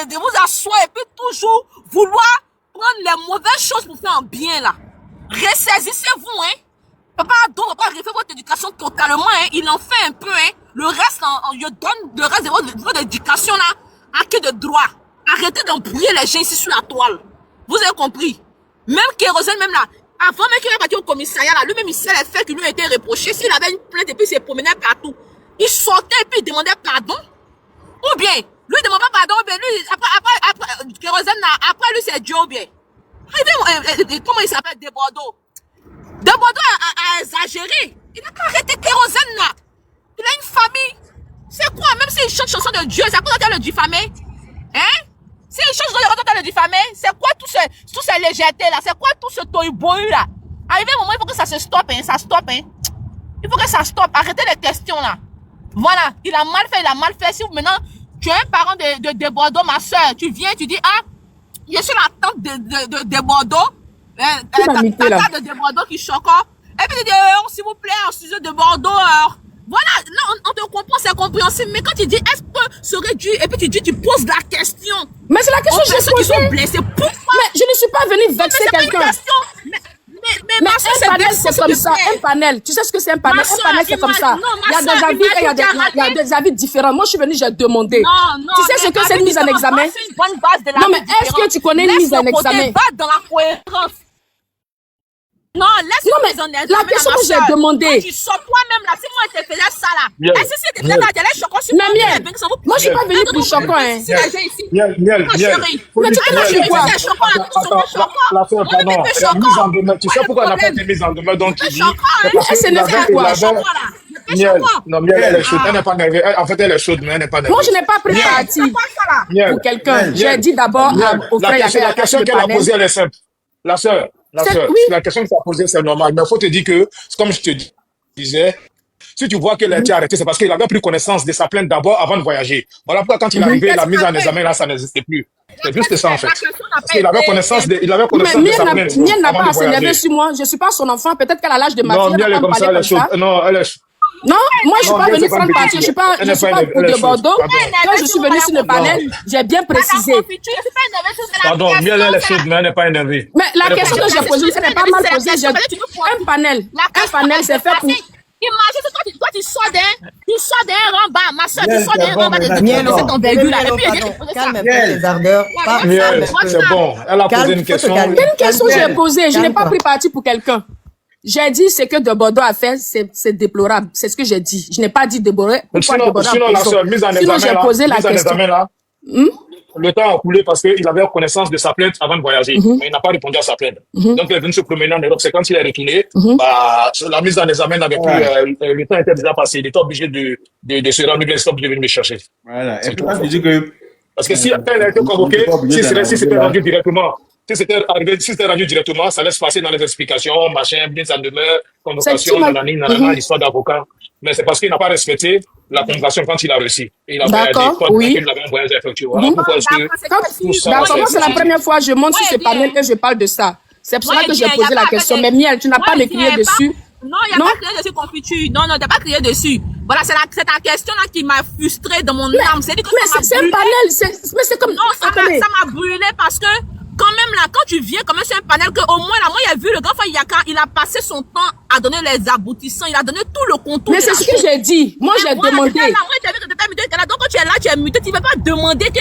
De vous asseoir et puis toujours vouloir prendre les mauvaises choses pour faire un bien, là. Ressaisissez-vous, hein. Papa ado va pas refaire votre éducation totalement, hein. Il en fait un peu, hein. Le reste, on lui donne le reste de votre éducation, là, à qui de droit. Arrêtez d'embrouiller les gens ici sur la toile. Vous avez compris? Même Kérosène, même là, avant même qu'il ait parti au commissariat, là, lui-même, il sait les faits qui lui ont été reprochés. S'il avait une plainte et puis il se promenait partout, il sortait et puis il demandait pardon. Ou bien, lui, il ne demande pas pardon, ou bien, lui, après, Kérosène, après lui, c'est Dieu, ou bien. Comment il s'appelle? Debordeaux. Debordeaux a exagéré. Il n'a pas arrêté Kérosène, là. Il a une famille. C'est quoi? Même s'il chante chanson de Dieu, c'est quoi de le diffamer? Hein? S'il chante de le diffamer, c'est quoi tout ces légèretés, là? C'est quoi tout ce toy-boy, là? Arrivé un moment, il faut que ça se stoppe, hein. Ça stoppe, hein. Il faut que ça stoppe. Arrêtez les questions, là. Voilà. Il a mal fait. Si maintenant, tu es un parent de Bordeaux, ma soeur, tu viens, tu dis, ah, je suis la tante de Bordeaux, ta tante de Bordeaux qui choque. Et puis tu dis, s'il vous plaît, en sujet de Bordeaux, voilà, là, on te comprend, c'est compréhensible. Mais quand tu dis, est-ce que ce serait dû, et puis tu poses la question. Mais c'est la question que j'ai posée. Qui sont blessés. Pourquoi? Mais je ne suis pas venue vexer quelqu'un. Mais un panel, c'est comme ça. Un panel. Tu sais ce que c'est un panel? Un panel, c'est comme ça. Il y a des avis et il y a des avis différents. Moi, je suis venue, j'ai demandé. Tu sais ce que c'est une mise en examen? Non, mais est-ce que tu connais une mise en examen? Dans la cohérence. Non, laisse-moi mise en examen. La question que j'ai demandé. Tu sors toi-même là. Si moi, je te faisais ça là. Est-ce que si tu te faisais ça, tu allais choquer sur moi? Mais moi, je suis pas venue pour choquer, hein. Miel. Mais tu connais je quoi? La sœur, pardon, la mise en demeure. Tu sais pourquoi elle n'a pas été mise en demeure, donc tu dis. Elle s'énerve à quoi? Miel, non, Miel, elle est chaude. Elle n'est pas nerveuse. En fait, elle est chaude, mais elle n'est pas nerveuse. Moi, je n'ai pas pris parti pour quelqu'un. J'ai dit d'abord au frère. La question qu'elle a posée, elle est simple. La sœur, la question que tu as posée, c'est normal. Mais il faut te dire que, comme je te disais, si tu vois qu'elle a été arrêtée, c'est parce qu'il avait pris connaissance de sa plainte d'abord avant de voyager. Voilà pourquoi quand il est arrivé, la mise en examen, là, ça n'existait plus. C'est juste ça, en fait. Parce qu'il avait connaissance de sa plainte. Miel n'a pas à s'énerver sur moi. Je ne suis pas son enfant. Peut-être qu'à l'âge de ma fille, non, Miel est comme ça, elle est chaude. Non, elle est. Non, moi je suis pas venue prendre parti, je suis pas de Bordeaux. Quand je suis venue sur le panel, j'ai bien précisé. Pardon, Miel, elle est chaude, mais elle n'est pas énervée. Mais la question que j'ai posée, ce n'est pas mal posée. Un panel, c'est fait pour. Imagine, toi, tu sors d'un rang bas, ma soeur, tu sors d'un rang bas de cette envergure-là. Et puis, calme tes ardeurs. Miel, c'est bon. Elle a posé une question. Quelle question j'ai posée? Je n'ai pas pris parti pour quelqu'un. J'ai dit ce que de Bordeaux a fait, c'est déplorable. C'est ce que j'ai dit. Je n'ai pas dit de Bordeaux. Sinon, la sœur, mise en examen là. Le temps a coulé parce qu'il avait connaissance de sa plainte avant de voyager. Mais il n'a pas répondu à sa plainte. Donc, il est venu se promener en Europe. C'est quand il est retourné, la mise en examen n'avait plus, le temps était déjà passé. Il était obligé de se rendre, il était obligé de venir me chercher. Voilà. Et puis, je dis que. Parce que si elle a été convoquée, si c'était rendu directement, Si c'était arrivé, si c'était rendu directement, ça laisse passer dans les explications, machin, bien ça demeure, convocation, nanani, nanana, histoire d'avocat. Mais c'est parce qu'il n'a pas respecté la convocation quand il a reçu. Il a D'accord, oui. il avait envoyé effectué. Voilà pourquoi est-ce que tout ça, D'accord, moi c'est la première fois que je monte sur ce panel et je parle de ça. C'est pour cela que j'ai posé la question. Mais Miel, tu n'as pas me crié dessus. Non, il n'y a pas crié dessus, confiture. Non, tu n'as pas crié dessus. Voilà, c'est ta question là qui m'a frustrée dans mon âme. C'est un panel, mais c'est comme... Non, ça m'a brûlé parce que quand même là, quand tu viens quand même sur un panel, que au moins là, moi j'ai vu le grand frère Yaka, il a passé son temps à donner les aboutissants, il a donné tout le contour. Mais c'est ce que j'ai dit. Moi j'ai demandé. Moi j'ai vu que tu étais muté, donc quand tu es là, tu es muté, tu ne vas pas demander que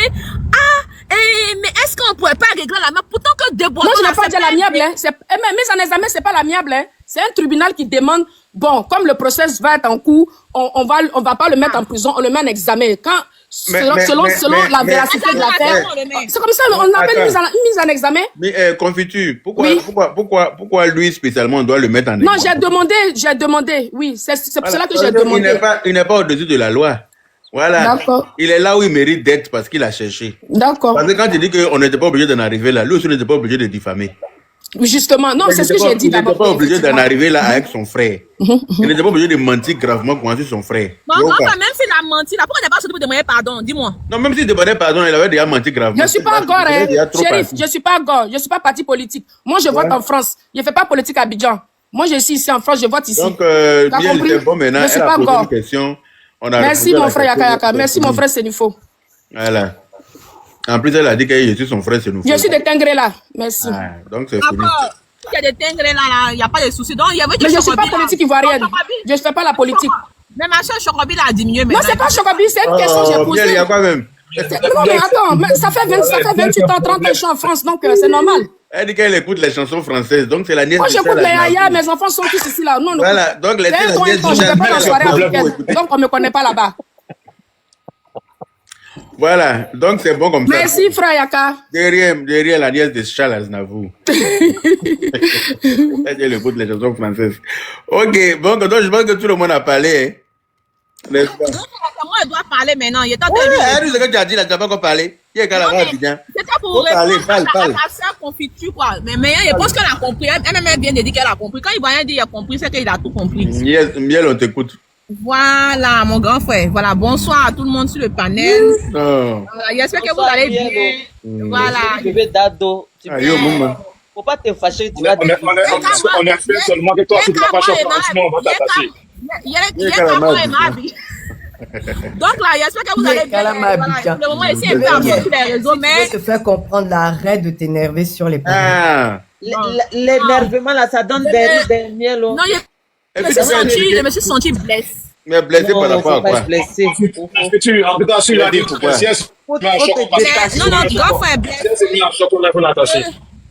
mais est-ce qu'on ne pourrait pas régler la main pourtant que Débordant. Moi je n'ai pas dit l'amiable, hein. Mais mise en examen, c'est pas l'amiable, hein. C'est un tribunal qui demande, bon, comme le procès va être en cours, on va pas le mettre en prison, on le met en examen. Quand selon la véracité de l'affaire. C'est comme ça, on appelle une mise en examen. Mais confiture, pourquoi lui spécialement on doit le mettre en examen? Non, j'ai demandé, oui, c'est pour cela que j'ai demandé. Il n'est pas au-dessus de la loi. Voilà. Il est là où il mérite d'être parce qu'il a cherché. D'accord. Parce que quand il dit qu'on n'était pas obligé d'en arriver là, lui aussi n'était pas obligé de diffamer. Justement, non, c'est ce que j'ai dit d'abord. Il n'était pas obligé d'en arriver là avec son frère. Il n'était pas obligé de mentir gravement contre son frère. Non, même s'il a menti, là, pourquoi il n'a pas sorti pour demander pardon? Dis-moi. Non, même s'il demandait pardon, il avait déjà menti gravement. Je ne suis pas gore, hein. Chérif, je ne suis pas gore. Je ne suis pas parti politique. Moi, je vote en France. Je ne fais pas politique à Abidjan. Moi, je suis ici en France, je vote ici. Donc, bien, c'est bon maintenant. Je ne suis pas gore. Merci, mon frère Yaka Yaka. Merci, mon frère Sénifo. Voilà. En plus, elle a dit que je suis son frère Sénifo. Je suis de Tengré là. Merci. Donc, c'est fini. Il y a des Tengré là, il n'y a pas de souci. Donc, il y avait mais je ne suis pas politique ivoirienne. Je ne fais pas la politique. Mais ma soeur Chocobi a diminué maintenant. Non, ce n'est pas Chocobi, c'est une question que j'ai posée. Il y a quoi même? Non, mais attends, ça fait 28 ans, 30 ans que je suis en France, donc c'est normal. Elle dit qu'elle écoute les chansons françaises, donc c'est la nièce. Moi, j'écoute les Aya, mes enfants sont tous ici là. Non, voilà, donc les nièces. Je ne vais pas en soirée africaine, donc on ne me connaît pas là-bas. Voilà, donc c'est bon comme ça. Merci, frère Yaka. Derrière la nièce de Charles Aznavour. Elle écoute les chansons françaises. Ok, bon, donc je pense que tout le monde a parlé. Donc, moi, je dois parler maintenant. Il est temps de ce que tu as dit là, tu n'as pas encore parlé. Il y a qu'à la voix bien. C'est ça pour répondre à ta soeur confiture, quoi. Mais je pense qu'elle a compris. Elle vient de dire qu'elle a compris. Quand il va rien dire, il a compris, c'est qu'il a tout compris. Miel, on t'écoute. Voilà, mon grand frère. Voilà, bonsoir à tout le monde sur le panel. J'espère que vous allez bien. Voilà. Je vais d'ado. Faut pas te fâcher. Tu vas on est fait seulement que toi, si tu n'as pas choqué, on va t'attacher. Donc là, j'espère que vous allez bien. Voilà, le moment ici est un peu absent sur les réseaux, mais... Je vais te faire comprendre l'arrêt de t'énerver sur les panels. L'énervement là, ça donne des miels. Non, je me suis senti blessée. Mais blessé par rapport à quoi? Blessé. Est-ce que tu, en tout cas, sur la dit pourquoi? Non, grand frère, blessé.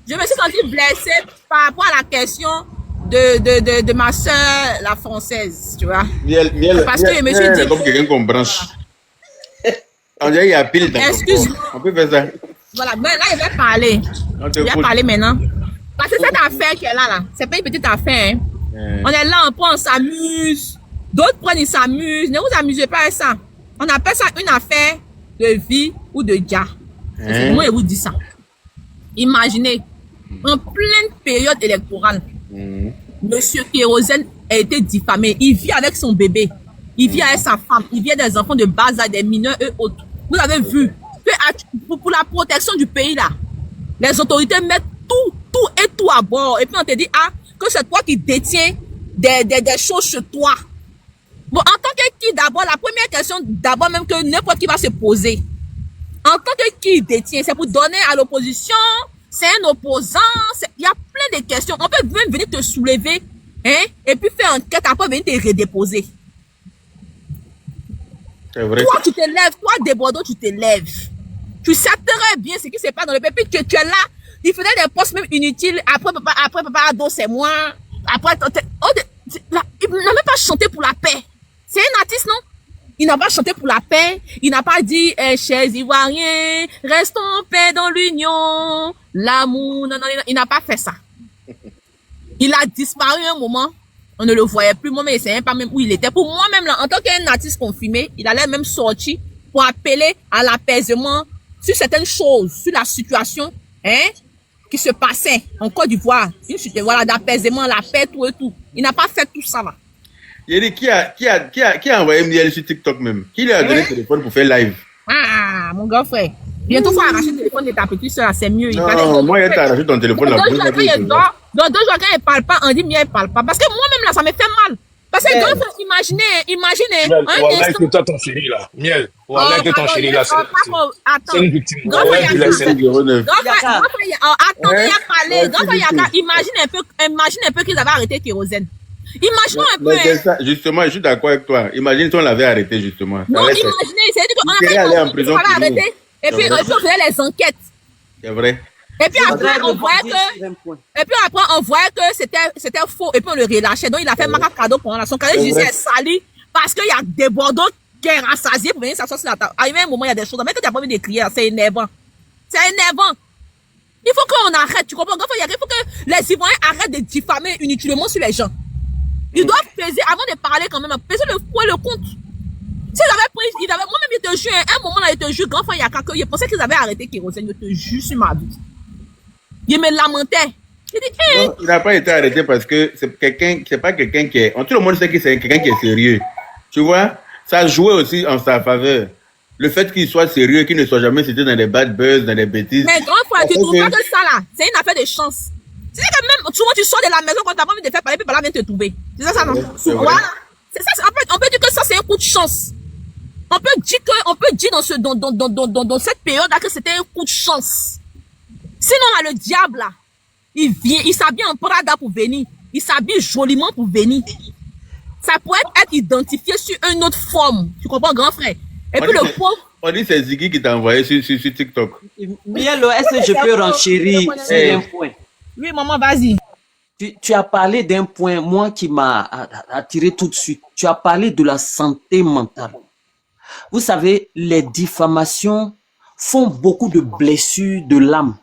Je me suis sentie blessée par rapport à la question de ma soeur, la française, tu vois. Parce que je me suis dit... comme quelqu'un qu'on branche. On dirait qu'il y a pile dans. Excuse-moi. On peut faire ça. Voilà, mais là, il va parler. Il va parler maintenant. Parce que cette affaire qui est là, c'est pas une petite affaire. Hein. On est là, on prend, on s'amuse. D'autres prennent, ils s'amusent. Ne vous amusez pas à ça. On appelle ça une affaire de vie ou de gars. Moi, je vous dis ça. Imaginez, en pleine période électorale, Monsieur Kérosène a été diffamé. Il vit avec son bébé. Il vit avec sa femme. Il vit avec des enfants de bas âge, des mineurs et autres. Vous avez vu que pour la protection du pays, là, les autorités mettent tout à bord. Et puis on te dit, que c'est toi qui détiens des choses chez toi. Bon, en tant que qui d'abord, la première question d'abord même que n'importe qui va se poser. En tant que qui détient, c'est pour donner à l'opposition, c'est un opposant, il y a plein de questions. On peut même venir te soulever, hein, et puis faire enquête, après venir te redéposer. C'est vrai. Toi, tu te lèves, toi, Débordant, tu te lèves. Tu sais très bien ce qui se passe dans le pays, puis tu es là, il faisait des postes même inutiles, après papa Ado, c'est moi, après, il n'a même pas chanté pour la paix. C'est un artiste, non? Il n'a pas chanté pour la paix. Il n'a pas dit, chers Ivoiriens, restons en paix dans l'union, l'amour, non, il n'a pas fait ça. Il a disparu un moment. On ne le voyait plus. Moi, mais je ne savais pas même où il était. Pour moi-même, là, en tant qu'un artiste confirmé, il allait même sortir pour appeler à l'apaisement sur certaines choses, sur la situation, hein, qui se passait en Côte d'Ivoire, voilà, d'apaisement, la paix, tout et tout. Il n'a pas fait tout ça là. Il dit qui a envoyé Miel sur TikTok même? Qui lui a donné le téléphone pour faire live? Ah, mon grand frère. Bientôt, il faut arracher le téléphone de ta petite soeur, c'est mieux. Non, moi, il t'a arraché ton téléphone. Dans 2 jours, quand il dort, dans 2 jours, quand il ne parle pas, on dit Miel ne parle pas. Parce que moi-même, là, ça me fait mal. Parce que grand frère, imaginez. Miel, que toi, ton chéri, là. Miel. Voilà que ton chéri, là, c'est une victime. Grand frère, il a parlé. Grand frère, imagine un peu qu'ils avaient arrêté Kérosène. Imaginons un peu. Justement, je suis d'accord avec toi. Imagine si on l'avait arrêté, justement. Non, imaginez, c'est-à-dire qu'on a fait arrêter. Et puis, on faisait les enquêtes. C'est vrai. Et puis après, on voyait que c'était faux. Et puis, on le relâchait. Donc, il a fait macaque cadeau pour son cadeau judiciaire est sali parce qu'il y a des Bordeaux qui est rassasié pour venir s'asseoir sur la table. Arrivé un moment, il y a des choses. Mais que tu n'as pas envie d'écrire, c'est énervant. C'est énervant. Il faut qu'on arrête, tu comprends? Il faut que les Ivoiriens arrêtent de diffamer inutilement sur les gens. Ils doivent peser, avant de parler quand même, peser le pour et le contre. S'ils avaient pris, moi-même, il te jure, un moment là, il te jure, grand frère, il y a quelqu'un, il pensait qu'ils avaient arrêté Kérosène, je te jure sur ma vie. Il me lamentait. Il dit, non, il n'a pas été arrêté parce que c'est pas quelqu'un qui est, tout le monde sait que c'est quelqu'un qui est sérieux. Tu vois? Ça jouait aussi en sa faveur. Le fait qu'il soit sérieux, qu'il ne soit jamais cité dans des bad buzz, dans des bêtises. Mais grand frère, tu trouves pas que ça là, c'est une affaire de chance. C'est que même, souvent tu sors de la maison quand t'as pas envie de faire parler, puis là vient te trouver. C'est ça, non? Voilà. C'est ça, on peut dire que ça, c'est un coup de chance. On peut dire dans cette période-là que c'était un coup de chance. Sinon, là, le diable, là, il vient, il s'habille en Prada pour venir. Il s'habille joliment pour venir. Ça pourrait être identifié sur une autre forme. Tu comprends, grand frère? Et puis le pauvre. On dit c'est Ziggy qui t'a envoyé sur TikTok. Mielo, est-ce que je peux renchérir sur un point? Oui, maman, vas-y. Tu as parlé d'un point, moi, qui m'a attiré tout de suite. Tu as parlé de la santé mentale. Vous savez, les diffamations font beaucoup de blessures de l'âme.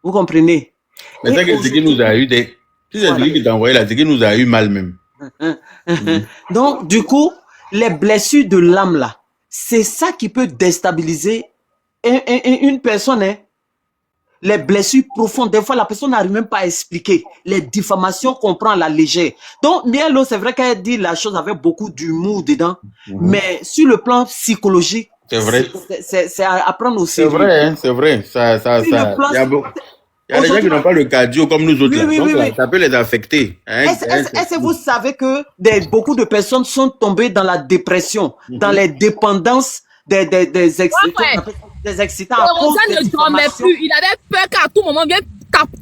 Vous comprenez? Mais c'est que Ziggy nous a eu des... Si c'est Ziggy qui t'a envoyé là, Ziggy nous a eu mal même. Donc, du coup, les blessures de l'âme là, c'est ça qui peut déstabiliser une personne, hein. Les blessures profondes, des fois la personne n'arrive même pas à expliquer. Les diffamations qu'on prend à la légère. Donc, Mielo, c'est vrai qu'elle dit la chose avec beaucoup d'humour dedans, mais sur le plan psychologique, c'est vrai. C'est à prendre au sérieux. C'est vrai, hein, c'est vrai. Il y a des gens qui n'ont pas le cardio comme nous autres. Oui, donc, là, ça peut les affecter. Hein, est-ce que vous savez que beaucoup de personnes sont tombées dans la dépression, dans les dépendances des excitants. Kérosène ne dormait plus. Il avait peur qu'à tout moment vienne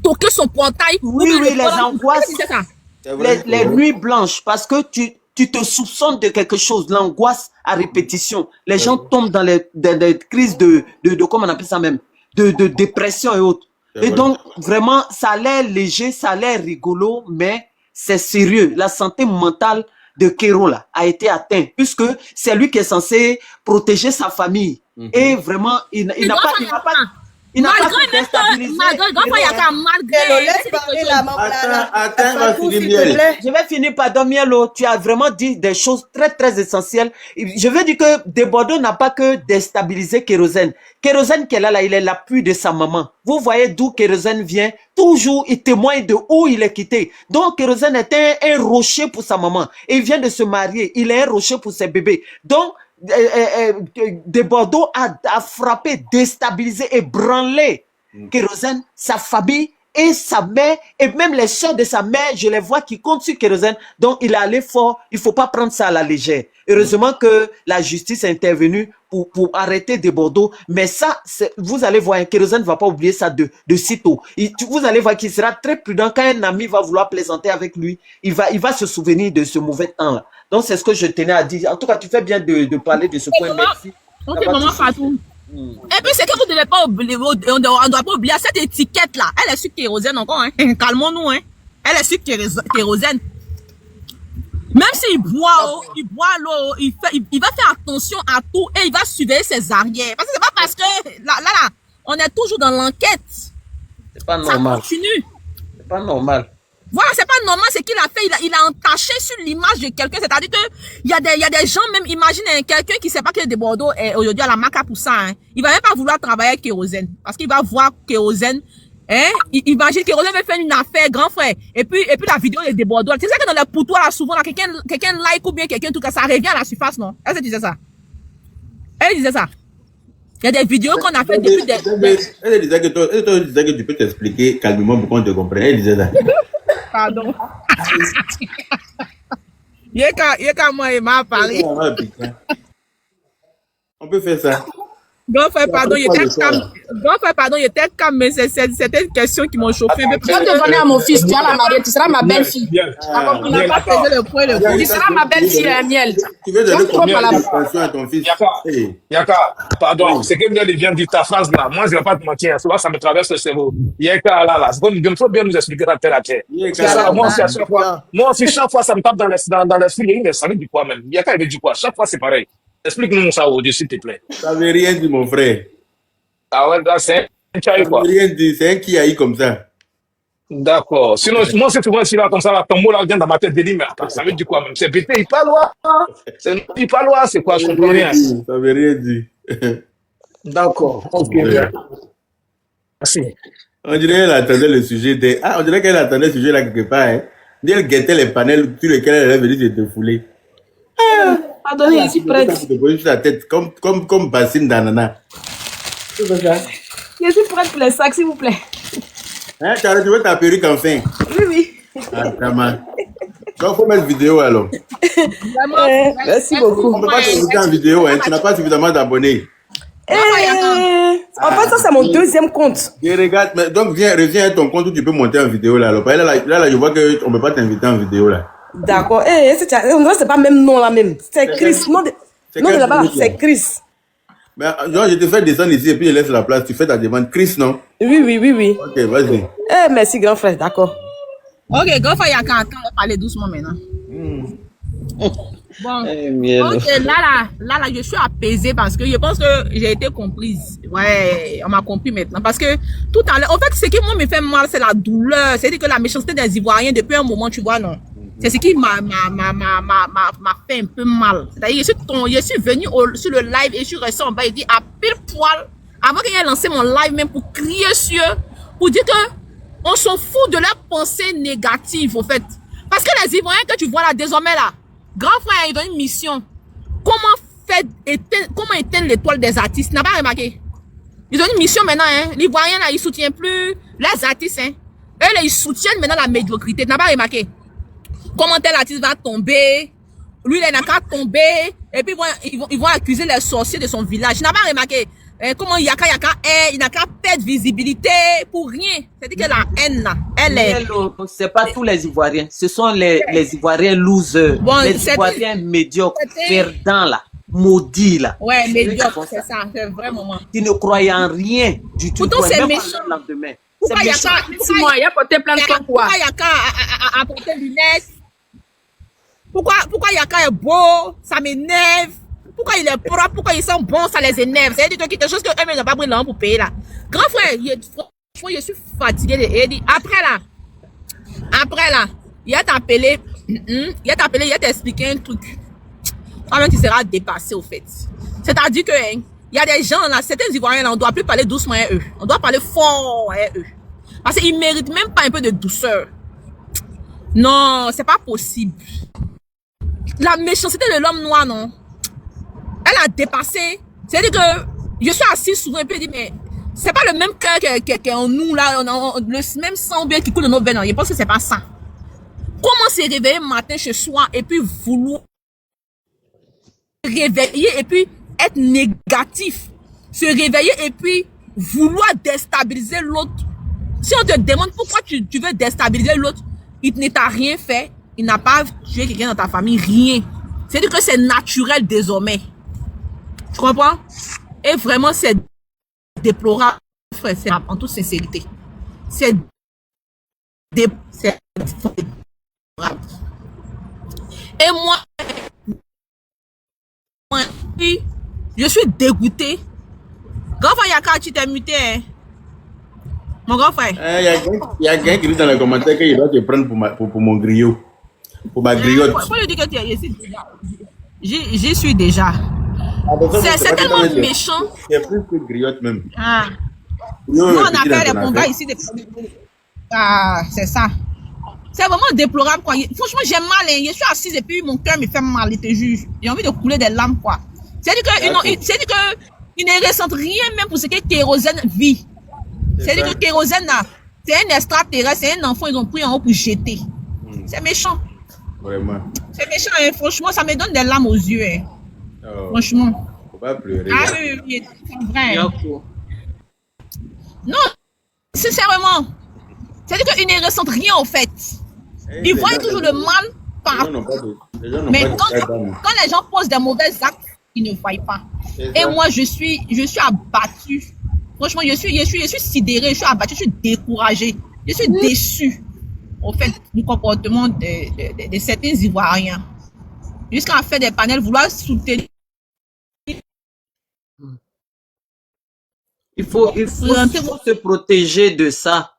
toquer son portail. Oui, les angoisses. Les nuits blanches, parce que tu te soupçonnes de quelque chose, l'angoisse à répétition. Les gens tombent dans des crises de comment on appelle ça même, de dépression et autres. Et donc, vraiment, ça a l'air léger, ça a l'air rigolo, mais c'est sérieux. La santé mentale de Kéro là a été atteinte, puisque c'est lui qui est censé protéger sa famille. Et vraiment, il n'a pas déstabilisé. Je vais finir par Mielo. Tu as vraiment dit des choses très très essentielles. Je veux dire que Desbordeaux n'a pas que déstabilisé Kérosène. Kérosène qui est là, il est l'appui de sa maman. Vous voyez d'où Kérosène vient. Toujours, il témoigne de où il est quitté. Donc, Kérosène était un rocher pour sa maman. Il vient de se marier. Il est un rocher pour ses bébés. Donc, Desbordeaux a frappé, déstabilisé et branlé Kérosène, sa famille et sa mère, et même les soeurs de sa mère, je les vois qui comptent sur Kérosène. Donc il est allé fort, il faut pas prendre ça à la légère. Heureusement que la justice est intervenue pour arrêter Desbordeaux, mais ça, vous allez voir, Kérosène ne va pas oublier ça de sitôt. Vous allez voir qu'il sera très prudent quand un ami va vouloir plaisanter avec lui, il va se souvenir de ce mauvais temps-là. Donc c'est ce que je tenais à dire. En tout cas, tu fais bien de parler de ce point. Merci. Ok, maman Fatou. Et puis c'est que vous ne devez pas oublier, on ne doit pas oublier cette étiquette-là. Elle est sur Kérosène encore, hein. Calmons-nous, hein. Elle est sur Kérosène. Même s'il boit l'eau, il va faire attention à tout et il va surveiller ses arrières. Parce que c'est pas parce que là, on est toujours dans l'enquête. C'est pas normal. Ça continue. C'est pas normal. Voilà, c'est pas normal ce qu'il a fait. Il a entaché sur l'image de quelqu'un. C'est-à-dire que il y a des gens, même, imagine quelqu'un qui sait pas que Desbordeaux est aujourd'hui à la maca pour ça, hein. Il va même pas vouloir travailler avec Kérosène. Parce qu'il va voir Kérosène Hein? Imagine que Rosen veut faire une affaire, grand frère. Et puis la vidéo est débordante. C'est ça que dans les poutoirs, là, souvent, là, quelqu'un like ou bien quelqu'un, tout cas, ça revient à la surface, non? Elle disait ça. Elle disait ça. Il y a des vidéos qu'on a fait depuis des... Elle disait que tu peux t'expliquer calmement pour qu'on te comprenne. Elle disait ça. Pardon. Yeka, moi, il m'a parlé. On peut faire ça. Grand frère, pardon, il était calme, mais c'était une question qui m'ont chauffé. Je vais te donner à mon fils, tu vas la marier, tu seras ma belle-fille. On n'a pas pesé le point, le point. Tu seras ma belle-fille, Miel. Tu veux donner combien d'attention à ton fils? Yaka, pardon, c'est que il vient de dire ta phrase là. Moi, je ne vais pas te mentir, souvent ça me traverse le cerveau. Yaka, là, il faut bien nous expliquer la terre à terre. Moi aussi, chaque fois, ça me tape dans les filles, ça veut dire quoi même? Yaka, il veut dire quoi? Chaque fois, c'est pareil. Explique-nous ça au-dessus, s'il te plaît. Ça veut rien dire, mon frère. Ah ouais, c'est un Ça veut rien dire, c'est un qui a eu comme ça. D'accord. Sinon, moi, c'est souvent là comme ça, là, ton mot là vient dans ma tête de dire, mais attends, ça veut dire quoi même? C'est pété, il parle loin. Il parle loin, c'est quoi? Je comprends rien. Ça veut rien dire. D'accord. Ok, bien. Merci. On dirait qu'elle attendait le sujet. On dirait qu'elle attendait le sujet là quelque part. Hein. Elle guettait les panels sur lesquels elle est venue se défouler. Pardonnez, je suis prête. Tu te poses sur la tête comme Bassim d'Anana. Je suis prête pour les sacs, s'il vous plaît. Hein, tu veux ta perruque enfin? Oui. Ah, vraiment. Donc, il faut mettre vidéo alors. Merci beaucoup. On ne peut pas te regarder en vidéo, hein. Tu n'as pas suffisamment d'abonnés. En fait, ça, c'est mon deuxième compte. Et regarde, donc reviens à ton compte où tu peux monter en vidéo là. Là, je vois qu'on ne peut pas t'inviter en vidéo là. D'accord. C'est pas même nom là même. C'est Chris. Non de là-bas, c'est Chris. Mais genre, je te fais descendre ici et puis je laisse la place. Tu fais ta demande. Chris, non? Oui. Ok, vas-y. Merci, grand frère. D'accord. Ok, grand frère, il y a qu'à parler doucement maintenant. Bon, ok, là, je suis apaisée parce que je pense que j'ai été comprise. Ouais, on m'a compris maintenant. Parce que tout à l'heure, en fait, ce qui moi me fait mal, c'est la douleur. C'est-à-dire que la méchanceté des Ivoiriens, depuis un moment, tu vois, non? C'est ce qui m'a fait un peu mal. C'est-à-dire, je suis venue sur le live et je suis restée en bas et dit à pile poil, avant qu'il ait lancé mon live même pour crier sur, pour dire que on s'en fout de leurs pensées négatives, au fait. Parce que les Ivoiriens que tu vois là, désormais là, grand frère, ils ont une mission. Comment éteindre l'étoile des artistes? Tu n'as pas remarqué? Ils ont une mission maintenant, hein. L'Ivoirien là, il soutient plus les artistes, hein. Eux là, ils soutiennent maintenant la médiocrité. Tu n'as pas remarqué? Comment tel artiste va tomber? Lui, il n'a qu'à tomber. Et puis, ils vont accuser les sorciers de son village. Tu n'as pas remarqué? Comment Yaka, il n'a qu'à perdre visibilité pour rien. C'est-à-dire que la haine, là, elle est... C'est pas tous les Ivoiriens. Ce sont les Ivoiriens losers. Bon, les Ivoiriens médiocres, perdants, là. Maudits, là. Ouais, médiocres, c'est ça. C'est vraiment. Qui ne croyaient en rien du tout. Pourtant, c'est méchant. Pourquoi Yaka... Il a porté plein de temps, quoi. Pourquoi Yaka a porté lunettes? Pourquoi Yaka est beau? Ça m'énerve. Pourquoi il est propre? Pourquoi ils sont bons? Ça les énerve. C'est quelque chose que eux n'ont pas pris l'argent pour payer là. Grand frère, franchement, je suis fatigué. Après là, il a t'appelé, il a t'expliqué un truc. Toi-même, tu seras dépassé au fait. C'est-à-dire que, il y a des gens là, certains Ivoiriens là, on ne doit plus parler doucement à eux. On doit parler fort à eux. Parce qu'ils ne méritent même pas un peu de douceur. Non, c'est pas possible. La méchanceté de l'homme noir, non? Elle a dépassé. C'est-à-dire que je suis assis souvent et puis je dis, mais c'est pas le même cœur qu'en nous, là, le même sang bien qui coule de nos veines. Je pense que c'est pas ça. Comment se réveiller matin chez soi et puis vouloir réveiller et puis être négatif? Se réveiller et puis vouloir déstabiliser l'autre. Si on te demande pourquoi tu veux déstabiliser l'autre, il ne t'a rien fait, il n'a pas tué quelqu'un dans ta famille, rien. C'est-à-dire que c'est naturel désormais. Tu comprends? Et vraiment, c'est déplorable, frère, en toute sincérité. C'est déplorable. Et moi, je suis dégoûté. Grand frère Yaka, tu t'es muté, hein? Mon grand frère. Il y a quelqu'un qui dit dans les commentaires qu'il doit te prendre pour mon griot. Pour ma griotte. Pourquoi je dis que tu es ici déjà? J'y suis déjà. C'est tellement méchant. C'est plus que griotte même. Ah. Non, Nous, on petit a dans fait ton les combats affaire. ici. Ah, c'est ça. C'est vraiment déplorable, quoi. Franchement, j'ai mal, hein. Je suis assise et puis mon cœur me fait mal, je te jure. J'ai envie de couler des larmes, quoi. C'est-à-dire qu'ils ne ressentent rien même pour ce que Kérosène vit. C'est-à-dire que Kérosène, là, c'est un extraterrestre, c'est un enfant, ils ont pris en haut pour jeter. C'est méchant. Vraiment. C'est méchant, hein. Franchement, ça me donne des larmes aux yeux, hein. Oh, Franchement. faut pas pleurer. Ah oui, oui, c'est vrai. Non, sincèrement. C'est-à-dire qu'ils ne ressentent rien, au fait. Ils voient toujours le mal partout. Mais quand les gens posent des mauvais actes, ils ne voient pas. Et moi, je suis abattue. Franchement, je suis sidérée, je suis abattue, je suis découragée. Je suis déçue, au fait, du comportement de certains Ivoiriens. Jusqu'à faire des panels, vouloir soutenir. Il faut se protéger de ça.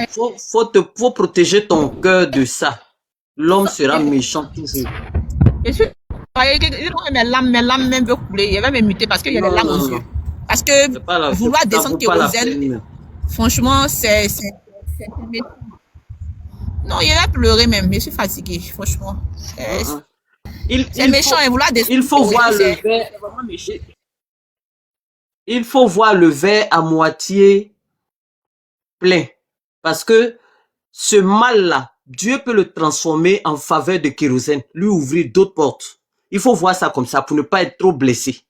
Faut protéger ton cœur de ça. L'homme sera méchant toujours. Je suis mes larmes même veulent couler. Il va me muter parce qu'il y a des larmes aux yeux. Parce que vouloir descendre Kérosène, franchement, c'est méchant. Non, il va pleurer même. Je suis fatiguée, franchement. C'est méchant et vouloir descendre. Il faut voir le verre. Il faut voir le verre à moitié plein. Parce que ce mal-là, Dieu peut le transformer en faveur de Kérosène, lui ouvrir d'autres portes. Il faut voir ça comme ça pour ne pas être trop blessé.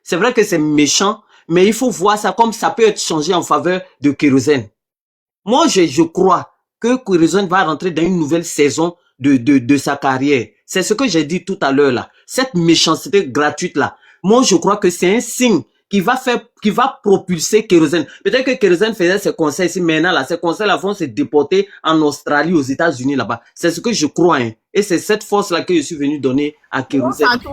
C'est vrai que c'est méchant, mais il faut voir ça comme ça peut être changé en faveur de Kérosène. Moi, je crois que Kérosène va rentrer dans une nouvelle saison de sa carrière. C'est ce que j'ai dit tout à l'heure là. Cette méchanceté gratuite là. Moi, je crois que c'est un signe qui va propulser Kérosène. Peut-être que Kérosène faisait ses concerts ici, maintenant là, ces concerts-là vont se déporter en Australie, aux États-Unis là-bas. C'est ce que je crois, hein. Et c'est cette force-là que je suis venu donner à Kérosène. Je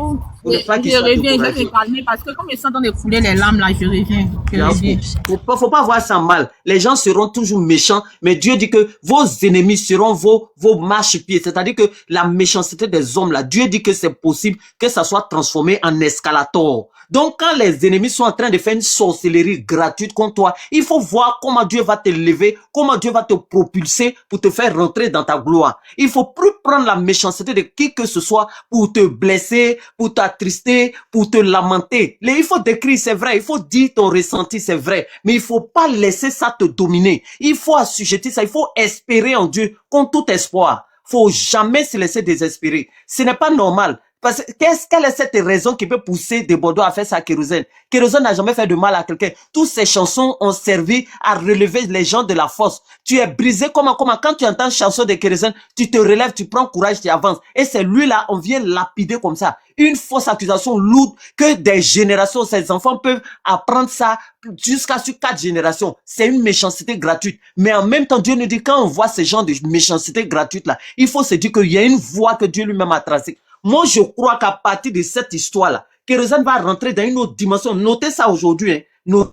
reviens, je vais me calmer parce que comme ils sont en train de couler les larmes là, je reviens. Faut pas voir ça mal. Les gens seront toujours méchants, mais Dieu dit que vos ennemis seront vos marchepieds. C'est-à-dire que la méchanceté des hommes là, Dieu dit que c'est possible que ça soit transformé en escalator. Donc, quand les ennemis sont en train de faire une sorcellerie gratuite contre toi, il faut voir comment Dieu va te lever, comment Dieu va te propulser pour te faire rentrer dans ta gloire. Il faut plus prendre la méchanceté de qui que ce soit pour te blesser, pour t'attrister, pour te lamenter. Il faut décrire, c'est vrai, il faut dire ton ressenti, c'est vrai, mais il faut pas laisser ça te dominer. Il faut assujettir ça, il faut espérer en Dieu contre tout espoir. Faut jamais se laisser désespérer. Ce n'est pas normal. Parce que quelle est cette raison qui peut pousser des Bordeaux à faire ça à Kérosène? Kérosène n'a jamais fait de mal à quelqu'un. Toutes ces chansons ont servi à relever les gens de la force. Tu es brisé comment? Quand tu entends chanson de Kérosène, tu te relèves, tu prends courage, tu avances. Et c'est lui là, on vient lapider comme ça. Une fausse accusation lourde que des générations, ces enfants peuvent apprendre ça jusqu'à sur 4 générations. C'est une méchanceté gratuite. Mais en même temps, Dieu nous dit, quand on voit ce genre de méchanceté gratuite là, il faut se dire qu'il y a une voie que Dieu lui-même a tracée. Moi, je crois qu'à partir de cette histoire-là, Kérosène va rentrer dans une autre dimension. Notez ça aujourd'hui, hein. Notez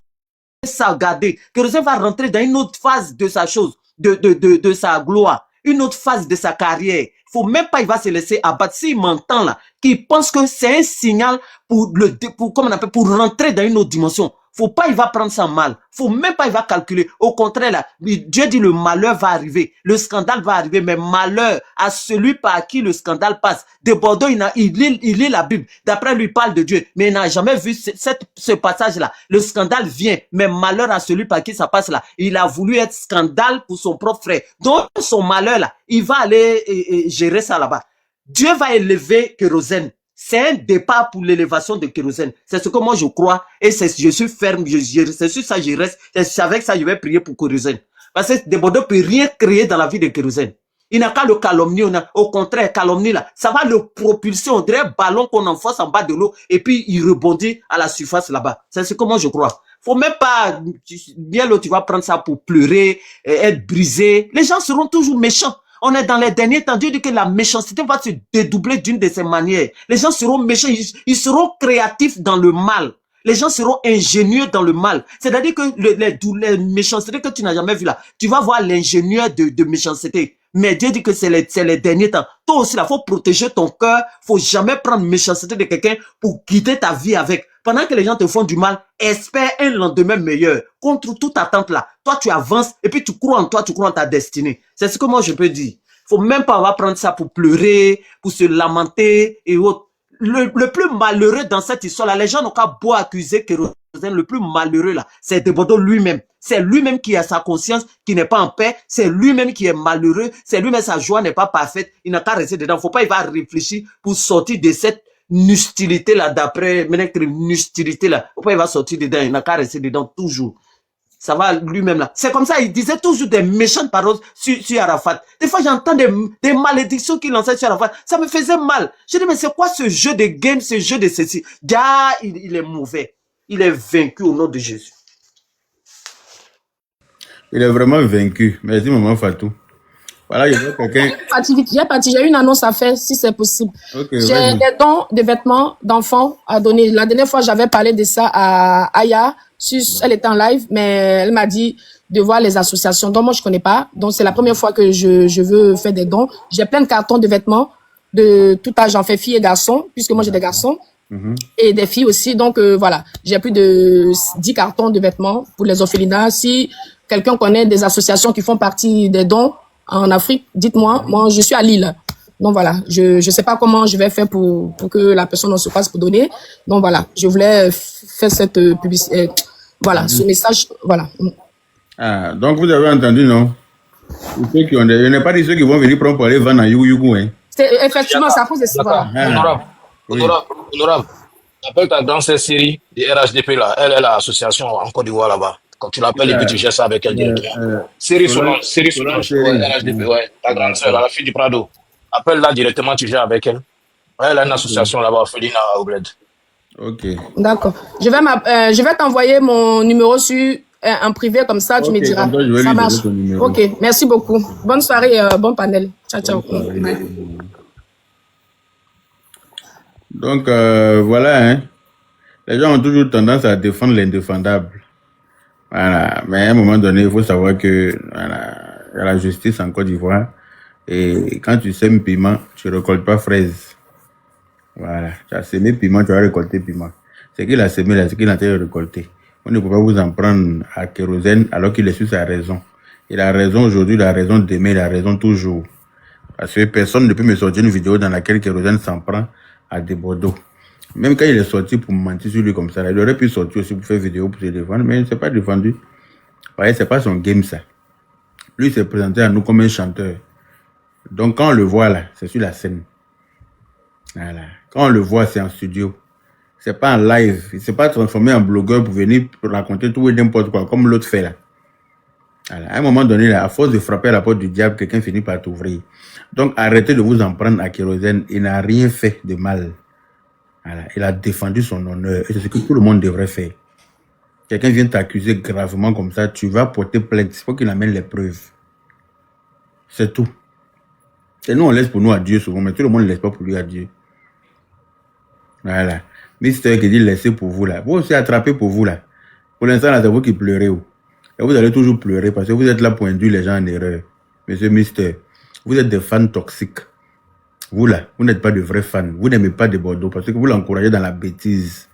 ça, regardez. Kérosène va rentrer dans une autre phase de sa chose, de sa gloire, une autre phase de sa carrière. Faut même pas, il va se laisser abattre. S'il m'entend là, qu'il pense que c'est un signal pour rentrer dans une autre dimension. Faut pas, il va prendre ça mal. Faut même pas, il va calculer. Au contraire, là, Dieu dit le malheur va arriver. Le scandale va arriver, mais malheur à celui par qui le scandale passe. De Bordeaux, il lit la Bible. D'après lui, il parle de Dieu. Mais il n'a jamais vu ce passage-là. Le scandale vient, mais malheur à celui par qui ça passe là. Il a voulu être scandale pour son propre frère. Donc, son malheur là, il va aller gérer ça là-bas. Dieu va élever Kérosène. C'est un départ pour l'élévation de Kérosène. C'est ce que moi je crois et je suis ferme, c'est sur ça je reste. C'est avec ça je vais prier pour Kérosène. Parce que Bordeaux ne peut rien créer dans la vie de Kérosène. Il n'a qu'à le calomnier, au contraire, calomnie là, ça va le propulser, on dirait un ballon qu'on enfonce en bas de l'eau et puis il rebondit à la surface là-bas. C'est ce que moi je crois. Faut même pas, bien l'autre, tu vas prendre ça pour pleurer, être brisé. Les gens seront toujours méchants. On est dans les derniers temps. Dieu dit que la méchanceté va se dédoubler d'une de ces manières. Les gens seront méchants, ils seront créatifs dans le mal. Les gens seront ingénieux dans le mal. C'est-à-dire que les méchancetés que tu n'as jamais vues là, tu vas voir l'ingénieur de méchanceté. Mais Dieu dit que c'est les derniers temps. Toi aussi, il faut protéger ton cœur. Faut jamais prendre méchanceté de quelqu'un pour guider ta vie avec. pendant que les gens te font du mal, espère un lendemain meilleur. Contre toute attente là, toi tu avances et puis tu crois en toi, tu crois en ta destinée. C'est ce que moi je peux dire. Faut même pas avoir prendre ça pour pleurer, pour se lamenter et autres. Le plus malheureux dans cette histoire-là, les gens n'ont qu'à beau accuser Kérosène, le plus malheureux là, c'est Desbordeaux lui-même. C'est lui-même qui a sa conscience, qui n'est pas en paix. C'est lui-même qui est malheureux. C'est lui-même, sa joie n'est pas parfaite. Il n'a qu'à rester dedans. Faut pas, il va réfléchir pour sortir de cette nustilité-là, d'après Ménètre, nustilité-là. Faut pas, il va sortir dedans. Il n'a qu'à rester dedans toujours. Ça va lui-même là. C'est comme ça, il disait toujours des méchantes paroles sur Arafat. Des fois, j'entends des malédictions qu'il lançait sur Arafat. Ça me faisait mal. Je dis, mais c'est quoi ce jeu de game, ce jeu de ceci? Gars, il est mauvais. Il est vaincu au nom de Jésus. Il est vraiment vaincu. Merci, maman Fatou. Voilà, il y a quelqu'un. J'ai une annonce à faire, si c'est possible. Okay, j'ai des dons de vêtements d'enfants à donner. La dernière fois, j'avais parlé de ça à Aya. Elle était en live, mais elle m'a dit de voir les associations. Donc, moi, je connais pas. Donc, c'est la première fois que je veux faire des dons. J'ai plein de cartons de vêtements de tout âge. J'en fais filles et garçons, puisque moi, j'ai des garçons. Et des filles aussi. Donc, voilà. J'ai plus de 10 cartons de vêtements pour les orphelinats. Si quelqu'un connaît des associations qui font partie des dons en Afrique, dites-moi. Moi, je suis à Lille. Donc, voilà. Je sais pas comment je vais faire pour que la personne en se passe pour donner. Donc, voilà. Je voulais faire cette publicité. Voilà. Ce message. Voilà. Ah, donc, vous avez entendu, non? Ceux qui ont des... Il n'y a pas de ceux qui vont venir prendre pour aller vendre en Yougou, hein? Effectivement, c'est à cause de ça. Voilà. Honorable, appelle ta grande sœur Syrie du RHDP là. Elle est l'association en Côte d'Ivoire là-bas. Quand tu l'appelles et puis tu gères ça avec elle directement. Syrie Solange, RHDP, ouais. Ta grande sœur, la fille du Prado. Appelle-la directement, tu gères avec elle. Elle a une association là-bas, Félina au Bled. Ok. D'accord. Je vais t'envoyer mon numéro sur en privé, comme ça, tu me diras. Ça marche. Ok, merci beaucoup. Bonne soirée, bon panel. Ciao, ciao. Donc, voilà, hein. Les gens ont toujours tendance à défendre l'indéfendable. Voilà. Mais à un moment donné, il faut savoir que voilà, il y a la justice en Côte d'Ivoire. Et quand tu sèmes piment, tu ne récoltes pas fraise. Voilà. Tu as semé piment, tu vas récolter piment. C'est qu'il a semé là, c'est qu'il a été récolté. On ne peut pas vous en prendre à Kérosène alors qu'il est sur sa raison. Il a raison aujourd'hui, il a raison demain, il a raison toujours. Parce que personne ne peut me sortir une vidéo dans laquelle Kérosène s'en prend à Desbordeaux. Même quand il est sorti pour mentir sur lui comme ça, il aurait pu sortir aussi pour faire vidéo pour se défendre, mais il ne s'est pas défendu. Ouais, c'est pas son game ça. Lui, il s'est présenté à nous comme un chanteur. Donc quand on le voit là, c'est sur la scène. Voilà. Quand on le voit, c'est en studio. C'est pas en live. Il ne s'est pas transformé en blogueur pour venir raconter tout et n'importe quoi, comme l'autre fait là. Voilà. À un moment donné, là, à force de frapper à la porte du diable, quelqu'un finit par t'ouvrir. Donc arrêtez de vous en prendre à Kérosène. Il n'a rien fait de mal. Voilà. Il a défendu son honneur. Et c'est ce que tout le monde devrait faire. Quelqu'un vient t'accuser gravement comme ça, tu vas porter plainte. Il faut qu'il amène les preuves. C'est tout. Et nous, on laisse pour nous à Dieu souvent, mais tout le monde ne laisse pas pour lui à Dieu. Voilà. Mister qui dit laissez pour vous là. Vous aussi attrapez pour vous là. Pour l'instant, là, c'est vous qui pleurez. Et vous allez toujours pleurer parce que vous êtes là pour induire les gens en erreur. Monsieur Mister, vous êtes des fans toxiques. Vous là, vous n'êtes pas de vrais fans. Vous n'aimez pas Desbordeaux parce que vous l'encouragez dans la bêtise.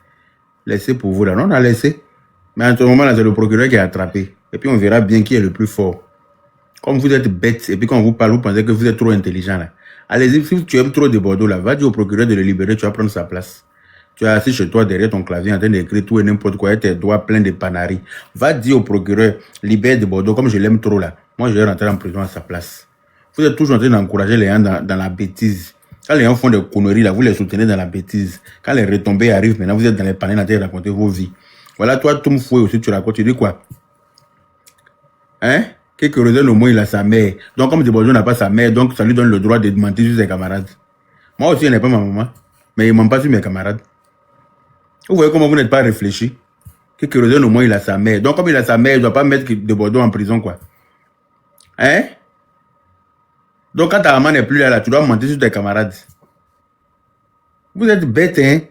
Laissez pour vous là. Non, on a laissé. Mais en ce moment là, c'est le procureur qui a attrapé. Et puis on verra bien qui est le plus fort. Comme vous êtes bête et puis quand on vous parle, vous pensez que vous êtes trop intelligent là. Allez-y, si tu aimes trop Desbordeaux là, va dire au procureur de le libérer, tu vas prendre sa place. Tu es assis chez toi derrière ton clavier en train d'écrire tout et n'importe quoi et tes doigts pleins de panaris. Va dire au procureur, libère Desbordeaux comme je l'aime trop là. Moi je vais rentrer en prison à sa place. Vous êtes toujours en train d'encourager les gens dans la bêtise. Quand les gens font des conneries là, vous les soutenez dans la bêtise. Quand les retombées arrivent, maintenant vous êtes dans les panels en train de raconter vos vies. Voilà, toi, Tom Fouet aussi, tu racontes, tu dis quoi? Hein? Que Kérosène au moins il a sa mère. Donc comme Desbordeaux n'a pas sa mère, donc ça lui donne le droit de mentir sur ses camarades. Moi aussi, je n'ai pas ma maman, mais il ne ment pas sur mes camarades. Vous voyez comment vous n'êtes pas réfléchi? Que Kérosène au moins il a sa mère. Donc comme il a sa mère, il ne doit pas mettre Desbordeaux en prison, quoi. Hein? Donc quand ta maman n'est plus là, tu dois mentir sur tes camarades. Vous êtes bêtes, hein?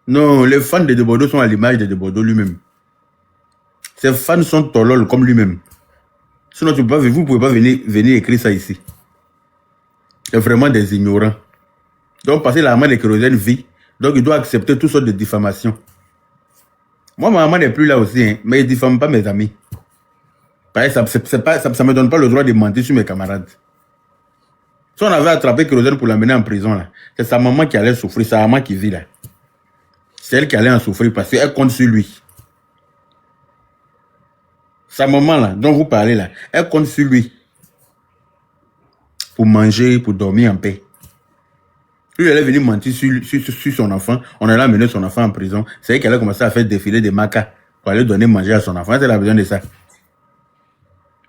Non, les fans de Desbordeaux sont à l'image de Desbordeaux lui-même. Ces fans sont tolol comme lui-même. Sinon, vous ne pouvez pas venir écrire ça ici. C'est vraiment des ignorants. Donc, parce que la maman de Kérosène vit, Donc, il doit accepter toutes sortes de diffamations. Moi, ma maman n'est plus là aussi, hein, mais il ne diffame pas mes amis. Pareil, ça ne me donne pas le droit de mentir sur mes camarades. Si on avait attrapé Kérosène pour l'amener en prison, là, c'est sa maman qui allait souffrir, sa maman qui vit là. C'est elle qui allait en souffrir parce qu'elle compte sur lui. Sa maman là, dont vous parlez là, elle compte sur lui. Pour manger, pour dormir en paix. Lui, elle est venue mentir sur son enfant. On allait amener son enfant en prison. C'est elle qui allait commencer à faire défiler des macas pour aller donner manger à son enfant. Elle a besoin de ça.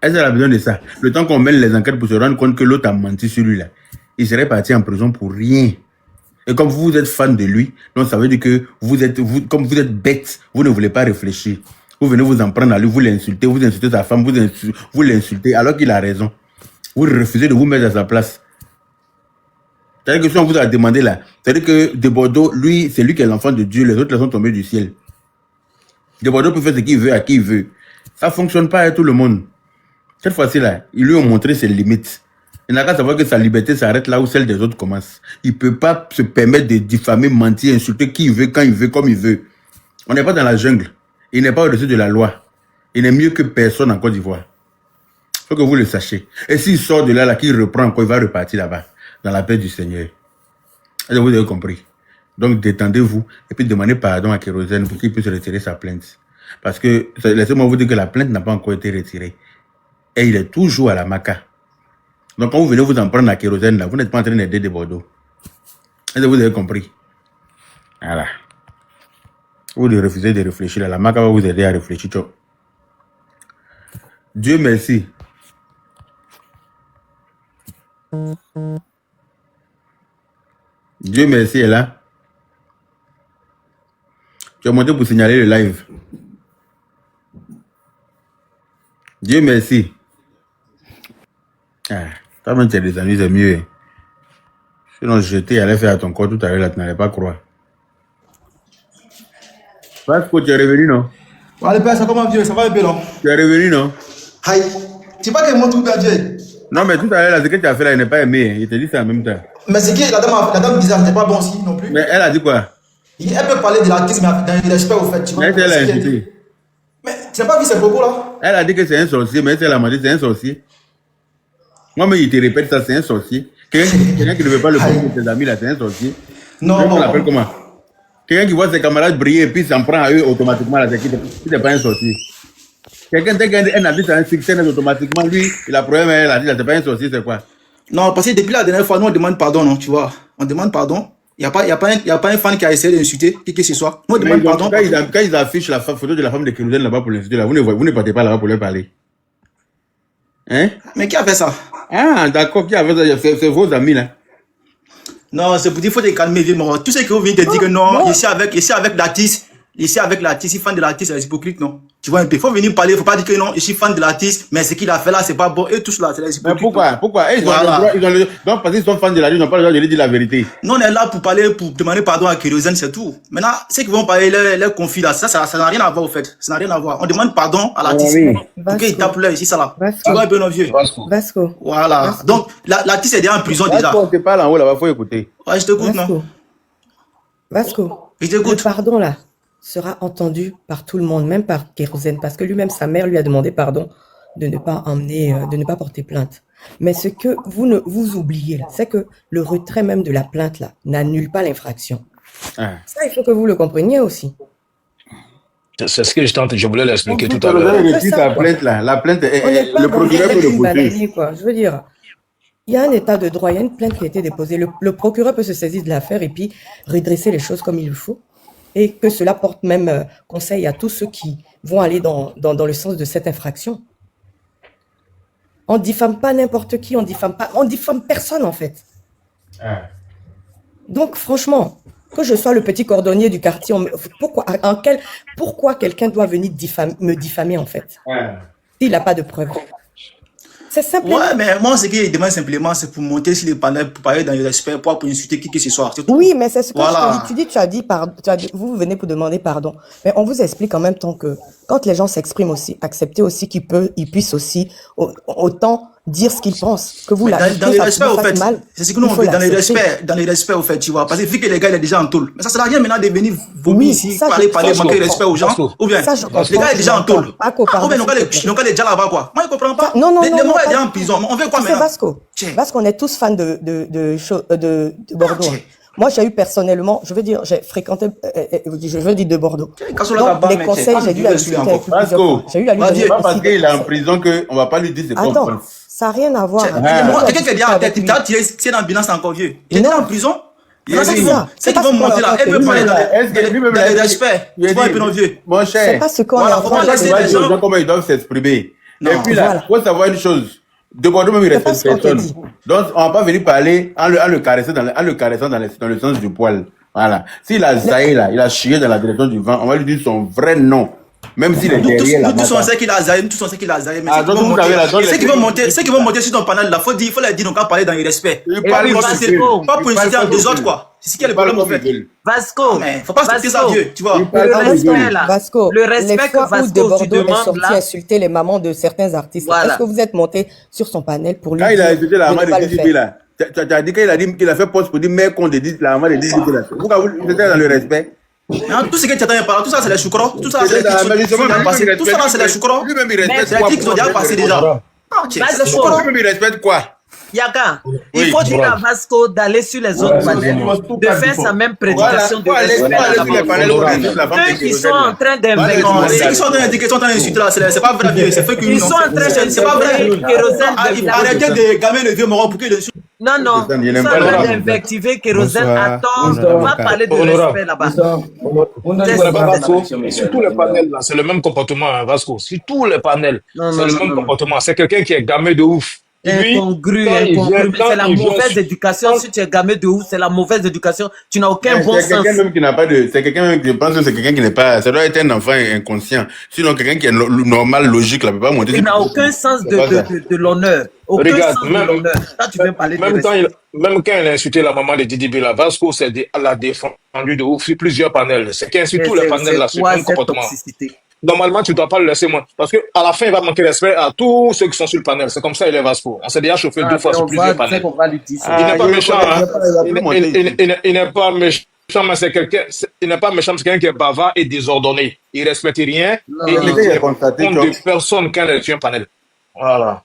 Elle a besoin de ça. Le temps qu'on mène les enquêtes pour se rendre compte que l'autre a menti sur lui là, il serait parti en prison pour rien. Et comme vous êtes fan de lui, donc ça veut dire que comme vous êtes bête, vous ne voulez pas réfléchir. Vous venez vous en prendre à lui, vous l'insultez, vous insultez sa femme, vous l'insultez alors qu'il a raison. Vous refusez de vous mettre à sa place. C'est-à-dire que si on vous a demandé là, c'est-à-dire que De Bordeaux, lui, c'est lui qui est l'enfant de Dieu, les autres sont tombés du ciel. De Bordeaux peut faire ce qu'il veut à qui il veut. Ça ne fonctionne pas à tout le monde. Cette fois-ci là, ils lui ont montré ses limites. Il n'a qu'à savoir que sa liberté s'arrête là où celle des autres commence. Il ne peut pas se permettre de diffamer, mentir, insulter qui il veut, quand il veut, comme il veut. On n'est pas dans la jungle. Il n'est pas au-dessus de la loi. Il n'est mieux que personne en Côte d'Ivoire. Il faut que vous le sachiez. Et s'il sort de là, qu'il reprend encore, il va repartir là-bas, dans la paix du Seigneur. Est-ce que vous avez compris? Donc détendez-vous et puis demandez pardon à Kérosène pour qu'il puisse retirer sa plainte. Parce que, laissez-moi vous dire que la plainte n'a pas encore été retirée. Et il est toujours à la maca. Donc quand vous venez vous en prendre à Kérosène, là, vous n'êtes pas en train d'aider De Bordeaux. Est-ce que vous avez compris? Voilà. Vous refusez de réfléchir. La maca va vous aider à réfléchir. Ciao. Dieu merci. Dieu merci est là. Tu as monté pour signaler le live. Dieu merci. Ah, toi-même tu as des amis, c'est mieux. Sinon, jeter, allait faire à ton corps tout à l'heure, là, tu n'allais pas croire. Vasco, tu es revenu, non? Allez, père, ça comment Dieu? Ça va un peu, non? Tu es revenu, non? Aïe. Tu pas que mon truc à Dieu. Non, mais tout à l'heure, là, ce que tu as fait là, il n'est pas aimé. Il te dit ça en même temps. Mais c'est que la dame disait, c'était pas bon aussi non plus. Mais elle a dit quoi? Elle peut parler de l'artiste, mais dans le respect au fait. Tu vois, mais elle a insulté. Mais tu n'as pas vu ses propos là? Elle a dit que c'est un sorcier, mais elle a dit c'est un sorcier. Moi-même, il te répète ça, c'est un sorcier. Quelqu'un qui ne veut pas le prendre de ses amis là, c'est un sorcier. Non, on l'appelle comment? Quelqu'un qui voit ses camarades briller et puis s'en prend à eux automatiquement, là, c'est qui n'est pas un sorcier. Quelqu'un, dès qu'un artiste a un succès, automatiquement, lui, il a problème, elle a dit, c'est pas un sorcier, c'est quoi? Non, parce que depuis la dernière fois, nous, on demande pardon, non, tu vois. On demande pardon. Il n'y a pas un fan qui a essayé d'insulter, qui que ce soit. Nous, on demande pardon. Quand ils affichent la photo de la femme de Kérosène là-bas pour l'insulter, là, vous ne partez pas là-bas pour leur parler. Hein? Mais qui a fait ça? Ah, d'accord, qui a fait ça? C'est vos amis, là. Non, c'est pour dire qu'il faut te calmer, vieux mort. Tout ce que vous venez de dire que non, ici avec l'artiste, il est fan de l'artiste, c'est hypocrite, non? Tu vois un peu, il faut venir parler, il ne faut pas dire que non, je suis fan de l'artiste, mais ce qu'il a fait là, c'est pas bon, et tout cela, c'est les hypocrites. Mais pourquoi? Ils ont le droit, donc parce qu'ils sont fans de l'artiste, ils n'ont pas le droit de lui dire la vérité. Non, on est là pour parler, pour demander pardon à Kérosène, c'est tout. Maintenant, ceux qui vont parler, les conflits là, ça n'a rien à voir au fait, ça n'a rien à voir. On demande pardon à l'artiste. Pour qu'il tape là, ici, ça là. Tu vois un peu nos vieux. Vasco. Voilà. Donc, l'artiste est déjà en prison déjà. Vasco, on te parle en haut là-bas, il faut écouter. Ouais, je t'écoute, non? Vasco, je t'écoute. Le pardon là sera entendu par tout le monde, même par Kérosène, parce que lui-même, sa mère lui a demandé pardon de ne pas de ne pas porter plainte. Mais ce que vous oubliez, c'est que le retrait même de la plainte là n'annule pas l'infraction. Ah. Ça, il faut que vous le compreniez aussi. C'est ce que je voulais l'expliquer tout à l'heure. La plainte est le procureur peut le poser. Je veux dire, il y a un état de droit, il y a une plainte qui a été déposée. Le procureur peut se saisir de l'affaire et puis redresser les choses comme il le faut. Et que cela porte même conseil à tous ceux qui vont aller dans le sens de cette infraction. On ne diffame pas n'importe qui, on diffame personne en fait. Ah. Donc franchement, que je sois le petit cordonnier du quartier, pourquoi quelqu'un doit venir me diffamer en fait? S'il n'a pas de preuves. C'est simple. Ouais, mais moi, ce qu'il demande simplement, c'est pour monter sur les panels, pour parler dans le respect, pour insulter qui que ce soit. Oui, mais c'est ce que voilà. Tu as dit, vous venez pour demander pardon. Mais on vous explique en même temps que quand les gens s'expriment aussi, acceptez aussi qu'ils puissent aussi autant dire ce qu'ils pensent. Que vous, Mais là, dans que les ça respects, vous au fasse fait, mal, c'est ce que nous il on faut veut, dans les l'accepter. respects, au fait, tu vois. Parce que vu que les gars, il est déjà en tôle. Mais ça sert à rien maintenant de venir vomir Oui, ici, ça, parler, je manquer de comprends. respect aux gens. Ou bien, Ça, je comprends. les gars, il est déjà en J'entends. tôle. Paco, Ah, ou bien, pardon, donc, s'il te plaît. elle est déjà là-bas, quoi. Moi, je comprends pas. Non, non, Les non, morts, non, il est pas en du prison. tout. On veut quoi Tu sais, maintenant? Vasco, Tiens. Vasco, on est tous fans de Bordeaux. Hein. Moi, j'ai eu personnellement, je veux dire, j'ai fréquenté, je veux dire de Bordeaux. Donc, les conseils, j'ai dû à discuter avec lui plusieurs fois. J'ai eu à lui donner C'est pas parce aussi des qu'il est en conseils. prison qu'on va pas lui dire c'est quoi on Attends, pense. ça n'a rien à voir. Tiens, J'ai eu à quelqu'un qui est discuter déjà en avec tête, lui. tu es dans le bilan, c'est encore vieux. Il est Non. déjà en prison. Il Maintenant, est ceux qui ça. vont- C'est ceux qui pas vont ce qu'on monter là, entend elle peut que parler lui, Est-ce que lui-même dans l'a le dit? respect. Il a Tu vois un dit, peu nos vieux. mon C'est cher, pas ce qu'on Voilà, est en comment train de laisser tu vas les dire aux gens- gens comment ils doivent s'exprimer. Non. Et puis là, Voilà. il faut savoir une chose. De Bordeaux même, il C'est pas respecte ce qu'on te personne. dit. Donc, on va pas venir parler en le caressant dans le sens du poil. Voilà. S'il a zaï là, il a chié dans la direction du vent, on va lui dire son vrai nom. Même s'il est Nous tous, derrière la nous tous on bataille. sait qu'il a zaï, nous tous on sait qu'il a zaï, mais Ah, ceux qui donc vont vous monter, avez la donne, ceux qui les- vont monter, ceux qui vont monter sur ton panel là, faut leur dire, donc à parler dans le respect. Il Pas parle pour comme inciter, il veut. pas pour Il parle inciter comme des il autres veut. quoi. C'est ce qui est le Il parle problème au comme il fait. veut. Vasco, Mais faut pas accepter ça Vasco, vieux, tu vois. Il parle le comme il respect veut. là, Vasco, le les respect que fois où de Vasco tu Bordeaux est demandes sorti là, insulter les mamans de certains artistes, Voilà. est-ce que vous êtes monté sur son panel pour lui Quand il a dire insulté la de maman ne pas de le DJB faire? là, tu as dit qu'il a fait poste pour dire mec qu'on dit la maman de DJB là. Pourquoi vous êtes dans le respect? Hein, tout ce que tu attends par là, tout ça c'est les choucros, tout ça c'est les Tout ça c'est les choucros. Lui-même il C'est respecte les quoi? clics qui sont déjà passés déjà. Ah, tiens, c'est les Vasco. choucros. Lui-même il respecte quoi? Yaka, il Oui, faut dire à Vasco d'aller sur les autres panels, de faire sa même prédication de Faut aller respect sur les là-bas. panels où on insulte la femme Ceux de qui sont en train Non, d'invectiver, ceux qui sont en train d'indiquer, sont en train d'insulter là, c'est pas vrai vieux, c'est fake ils sont en train c'est pas vrai. d'invectiver Kérosène Ah, de il la- arrêtez de gamer le vieux moron pour qu'il insulte. Non, non, Je ils n'aime sont pas en le train rap. d'invectiver Kérosène Bonsoir. à tort. Bonsoir. On va parler de Honorable. respect là-bas. Vous ne connaissez pas Vasco. Sur tous les panels, là, c'est le même comportement, hein, Vasco. Sur tous les panels, Non, c'est non, le non, même non. comportement. C'est quelqu'un qui est gamé de ouf. Lui, Incongru, quand il vient- incongru. quand C'est la il vient mauvaise sur- éducation. Si tu es gamé de ouf, c'est la mauvaise éducation. Tu n'as aucun bon C'est sens. quelqu'un même qui n'a pas de. C'est quelqu'un même qui pense que c'est quelqu'un qui n'est pas. Ça doit être un enfant inconscient. Sinon, quelqu'un qui est normal, logique, là, peut pas monter. Il n'a aucun sens de l'honneur. Aucun Regarde, sens même- de l'honneur. Là, tu veux parler de Même quand, respect. même quand il a insulté la maman de Didi Bella, Vasco l'a défendu de ouf sur plusieurs panels. C'est qu'un sur tous les panels là, c'est le même cette comportement. toxicité? Normalement, tu ne dois pas le laisser moi. Parce qu'à la fin, il va manquer respect à tous ceux qui sont sur le panel. C'est comme ça, il est Vasco. On s'est déjà chauffé deux fois sur plusieurs panels. On va lui dire ça. Il n'est pas méchant, hein. Il va plus monter ici. Il n'est pas méchant, mais c'est quelqu'un. Il n'est pas méchant, c'est quelqu'un qui est bavard et désordonné. Il respecte rien et non. il Il a tient constaté compte que- de personne quand il est sur un panel. Voilà.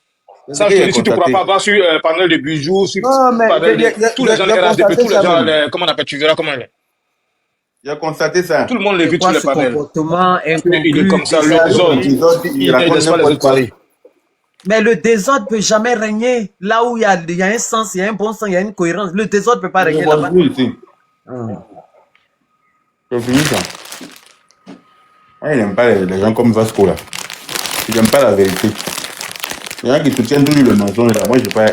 Ça, Il je a te dis, si tu ne constaté. crois pas, va sur panel de bijoux, sur Non, mais panel il y a- tous les gens il y a de RHDP, constaté tous les ça gens, même. comment on appelle, tu verras comment il est. Il a constaté ça. Tout le monde l'a vu Quoi, sur les ce panels. comportement incongru, Il est comme ça, le désordonné. désordre. Il ne laisse pas les autres parler. Mais le désordre peut jamais régner. Là où il y a un sens, il y a un bon sens, il y a une cohérence. Le désordre peut pas régner là-bas. Oui, ici. C'est fini ça. Moi, il n'aime pas les gens comme Vasco là. Il n'aime pas la vérité. Il y en a qui soutiennent toujours le mensonge là. Moi, je pas.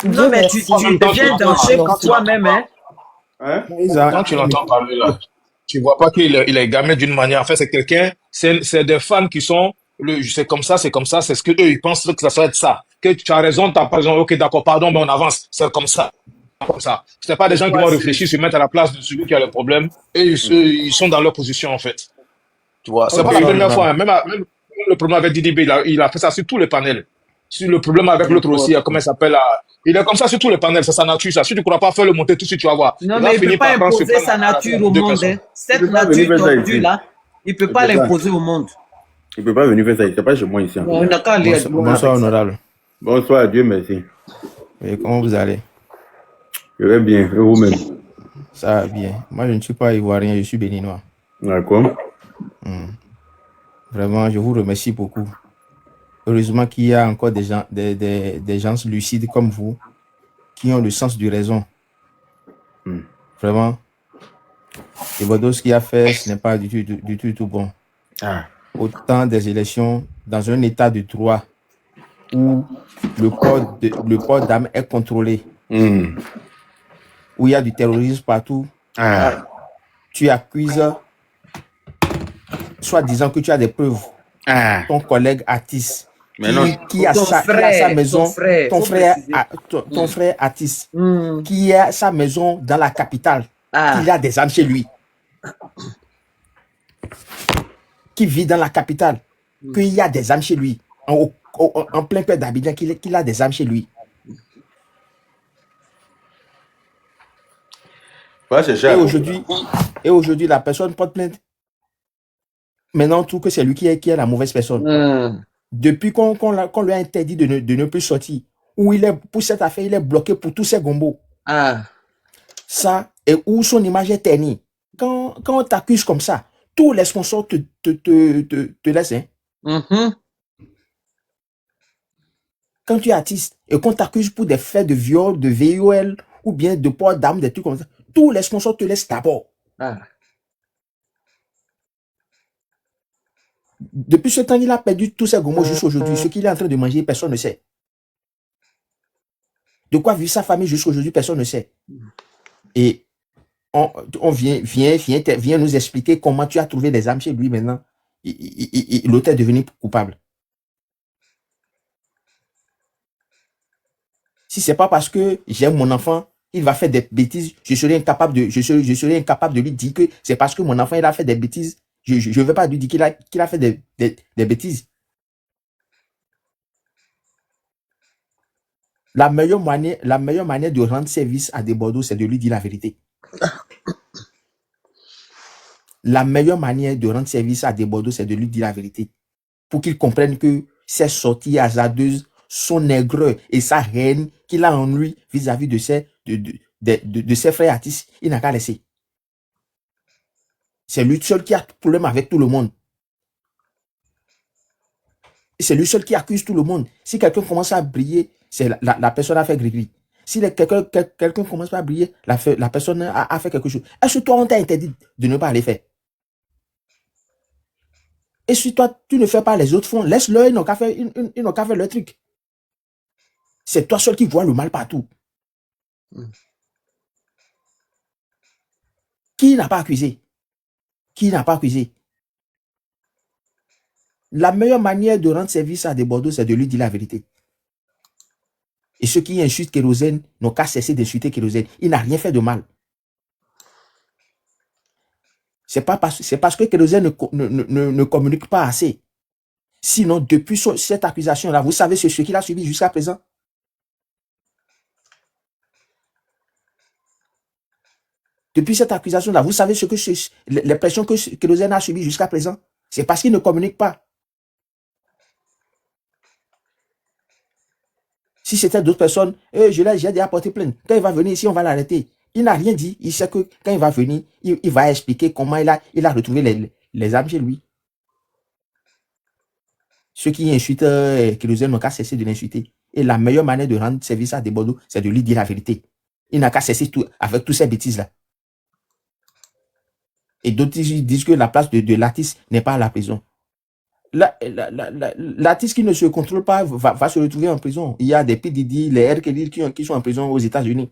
Non, mais tu deviens danger pour toi-même, hein. Hein? Quand tu l'entends parler là, tu vois pas qu'il est gamé d'une manière. En fait, c'est quelqu'un, c'est des fans qui sont, c'est comme ça, c'est ce que eux, ils pensent que ça doit être ça. Que tu as raison, tu n'as pas raison, ok, d'accord, pardon, mais on avance. C'est comme ça. Comme ça. C'est pas des gens qui vont réfléchir, se mettre à la place de celui qui a le problème et ils sont dans leur position, en fait. Tu vois, c'est pas la première fois, hein. Même le problème avec Didi B, il a fait ça sur tous les panels. Sur le problème avec l'autre aussi, comment il s'appelle là. Il est comme ça sur tous les panels, c'est sa nature, ça. Si tu ne crois pas, fais-le monter tout de suite, tu vas voir. Non, Il va mais il ne finir peut pas par prendre imposer ce sa plan à nature au deux monde. personnes. Hein. Cette peut pas nature venir faire ça tordue ici. là, il ne peut Il pas peut pas. l'imposer au monde. Il peut pas venir faire ça. C'est pas chez moi ici. On n'a qu'à aller. Bonsoir, honorable. Bonsoir, Dieu merci. Et comment vous allez? Je vais bien. Et vous-même? Ça va bien. Moi, je ne suis pas ivoirien, je suis béninois. D'accord. Vraiment, je vous remercie beaucoup. Heureusement qu'il y a encore des gens lucides comme vous qui ont le sens du raison. Vraiment. Et Bordeaux, ce qu'il a fait, ce n'est pas du tout bon. Ah. Au temps des élections, dans un état de droit où le port d'armes est contrôlé, où il y a du terrorisme partout, tu accuses, soit disant que tu as des preuves, ton collègue Atis, Mais non. qui a sa maison, ton frère Atis, qui a sa maison dans la capitale, il a des armes chez lui, qui vit dans la capitale, qu'il y a des armes chez lui, en plein cœur d'Abidjan qu'il a des armes chez lui. Ouais, c'est cher. Et aujourd'hui, la personne porte plainte. Maintenant, on trouve que c'est lui qui est la mauvaise personne. Depuis qu'on lui a interdit de ne plus sortir, pour cette affaire, il est bloqué pour tous ses gombos. Ça, et où son image est ternie. Quand on t'accuse comme ça, tous les sponsors te laissent. Hein. Quand tu es artiste et qu'on t'accuse pour des faits de viol, de VOL ou bien de port d'armes, des trucs comme ça, tous les sponsors te laissent d'abord. Depuis ce temps, il a perdu tous ses gommos jusqu'à aujourd'hui. Ce qu'il est en train de manger, personne ne sait. De quoi vit sa famille jusqu'à aujourd'hui, personne ne sait. Et on vient nous expliquer comment tu as trouvé des armes chez lui maintenant. L'auteur est devenu coupable. Si c'est pas parce que j'aime mon enfant, il va faire des bêtises, je serai incapable de lui dire que c'est parce que mon enfant il a fait des bêtises. Je ne vais pas lui dire qu'il a fait des bêtises. La meilleure manière de rendre service à des Bordeaux, c'est de lui dire la vérité. La meilleure manière de rendre service à des Bordeaux, c'est de lui dire la vérité. Pour qu'il comprenne que ces sorties hasardeuses, son aigreur et sa haine qu'il a en lui vis-à-vis de ses frères artistes, il n'a qu'à laisser. C'est lui seul qui a problème avec tout le monde. C'est lui seul qui accuse tout le monde. Si quelqu'un commence à briller, c'est la personne a fait gris-gris. Si quelqu'un commence pas à briller, la personne a fait quelque chose. Est-ce que toi, on t'a interdit de ne pas aller faire? Et si toi, tu ne fais pas, les autres font, laisse-le, ils n'ont qu'à faire leur truc. C'est toi seul qui vois le mal partout. Qui n'a pas accusé? Qui n'a pas accusé? La meilleure manière de rendre service à des Bordeaux, c'est de lui dire la vérité. Et ceux qui insultent Kérosène n'ont qu'à cesser d'insulter Kérosène. Il n'a rien fait de mal. C'est parce que Kérosène ne communique pas assez. Sinon, depuis cette accusation-là, vous savez ce qu'il a subi jusqu'à présent? Depuis cette accusation-là, vous savez les pressions que Kérosène a subies jusqu'à présent? C'est parce qu'il ne communique pas. Si c'était d'autres personnes, j'ai déjà porté plainte. Quand il va venir ici, on va l'arrêter. Il n'a rien dit. Il sait que quand il va venir, il va expliquer comment il a retrouvé les armes chez lui. Ceux qui insultent Kérosène n'ont qu'à cesser de l'insulter. Et la meilleure manière de rendre service à des Bordeaux, c'est de lui dire la vérité. Il n'a qu'à cesser avec toutes ces bêtises-là. Et d'autres disent que la place de l'artiste n'est pas à la prison. L'artiste qui ne se contrôle pas va se retrouver en prison. Il y a des P. Diddy, les R. Kelly qui sont en prison aux États-Unis.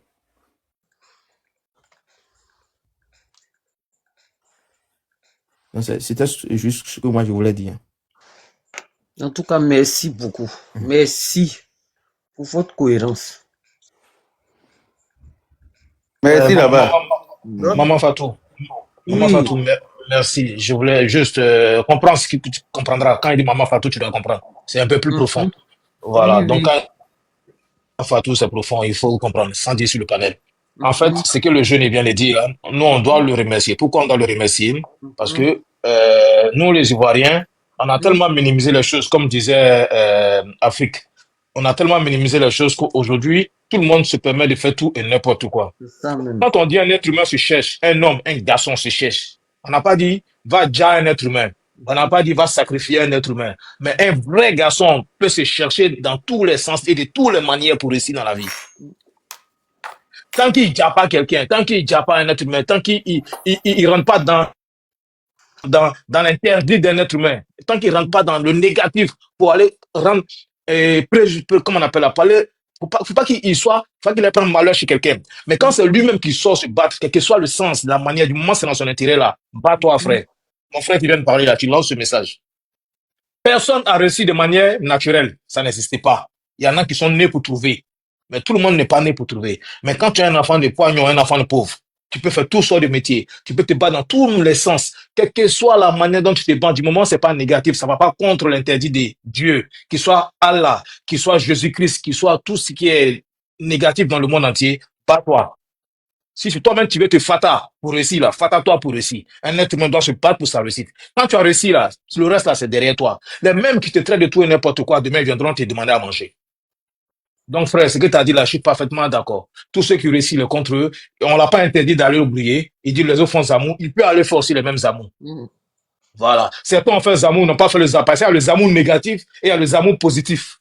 C'était juste ce que moi je voulais dire. En tout cas, merci beaucoup. Merci pour votre cohérence. Merci là-bas. Maman Fatou. Maman Fatou, merci. Je voulais juste comprendre ce que tu comprendras. Quand il dit Maman Fatou, tu dois comprendre. C'est un peu plus profond. Voilà. Donc, quand Maman Fatou, c'est profond, il faut comprendre, sans dire sur le panel. En fait, c'est que le jeune vient de dire, hein, nous, on doit le remercier. Pourquoi on doit le remercier? Parce que nous, les Ivoiriens, on a tellement minimisé les choses, comme disait Afrique. On a tellement minimisé les choses qu'aujourd'hui, tout le monde se permet de faire tout et n'importe quoi. Quand on dit un être humain se cherche, un homme, un garçon se cherche, on n'a pas dit va déjà un être humain. On n'a pas dit va sacrifier un être humain. Mais un vrai garçon peut se chercher dans tous les sens et de toutes les manières pour réussir dans la vie. Tant qu'il ne tient pas quelqu'un, tant qu'il ne tient pas un être humain, tant qu'il ne rentre pas dans l'interdit d'un être humain, tant qu'il ne rentre pas dans le négatif pour aller rendre, comment on appelle la parler, faut pas qu'il ait pris malheur chez quelqu'un. Mais quand c'est lui-même qui sort se battre, quel que soit le sens, la manière, du moment c'est dans son intérêt là, bats-toi frère. Mon frère qui vient de parler là, tu lances ce message. Personne n'a réussi de manière naturelle, ça n'existait pas. Il y en a qui sont nés pour trouver. Mais tout le monde n'est pas né pour trouver. Mais quand tu as un enfant de poignon, un enfant de pauvre, Tu peux faire tout sortes de métiers. Tu peux te battre dans tous les sens. Quelle que soit la manière dont tu te bats, du moment c'est pas négatif, ça va pas contre l'interdit de Dieu, qu'il soit Allah, qu'il soit Jésus-Christ, qu'il soit tout ce qui est négatif dans le monde entier, bats-toi. Si toi-même tu veux te fata pour réussir là, fata-toi pour réussir. Un être humain doit se battre pour sa réussite. Quand tu as réussi là, le reste là c'est derrière toi. Les mêmes qui te traitent de tout et n'importe quoi, demain viendront te demander à manger. Donc frère, ce que tu as dit là, je suis parfaitement d'accord. Tous ceux qui réussissent le contre eux, on l'a pas interdit d'aller oublier. Il dit les autres font zamour, il peut aller faire aussi les mêmes zamour. Voilà. Certains ont fait zamour, n'ont pas fait le zamour. Parce qu'il y a le zamour négatif et il y a le zamour positif.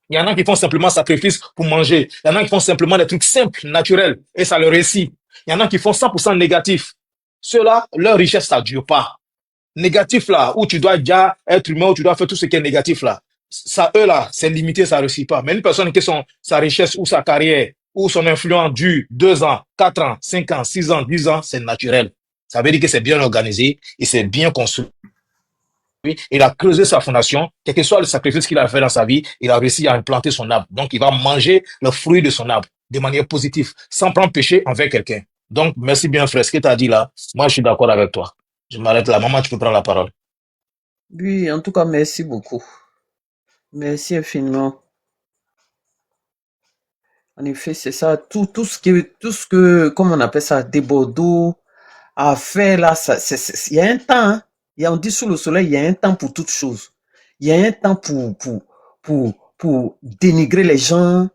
Il y en a qui font simplement sacrifice pour manger. Il y en a qui font simplement des trucs simples, naturels, et ça leur réussit. Il y en a qui font 100% négatif. Ceux-là, leur richesse, ça dure pas. Négatif là, où tu dois déjà être humain, où tu dois faire tout ce qui est négatif là. Ça, eux là, c'est limité, ça réussit pas. Mais une personne qui sa richesse ou sa carrière ou son influence dure 2 ans, 4 ans, 5 ans, 6 ans, 10 ans, c'est naturel. Ça veut dire que c'est bien organisé et c'est bien construit. Il a creusé sa fondation, quel que soit le sacrifice qu'il a fait dans sa vie, il a réussi à implanter son arbre. Donc, il va manger le fruit de son arbre de manière positive, sans prendre péché envers quelqu'un. Donc, merci bien, frère. Ce que tu as dit là, moi, je suis d'accord avec toi. Je m'arrête là. Maman, tu peux prendre la parole. Oui, en tout cas, merci beaucoup. Merci infiniment. En effet, c'est ça. Tout ce que, comment on appelle ça, des Bordeaux a fait là, il y a un temps, hein. On dit sous le soleil, il y a un temps pour toute chose. Il y a un temps pour dénigrer les gens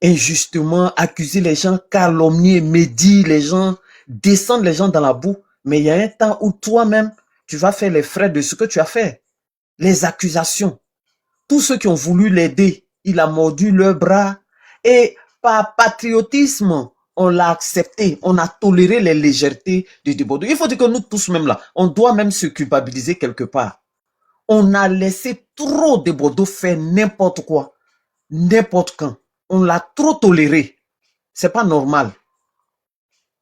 injustement, accuser les gens, calomnier, médire les gens, descendre les gens dans la boue. Mais il y a un temps où toi-même, tu vas faire les frais de ce que tu as fait. Les accusations. Tous ceux qui ont voulu l'aider, il a mordu leur bras. Et par patriotisme, on l'a accepté, on a toléré les légèretés de Bordeaux. Il faut dire que nous tous même là, on doit même se culpabiliser quelque part. On a laissé trop de Bordeaux faire n'importe quoi, n'importe quand. On l'a trop toléré. C'est pas normal.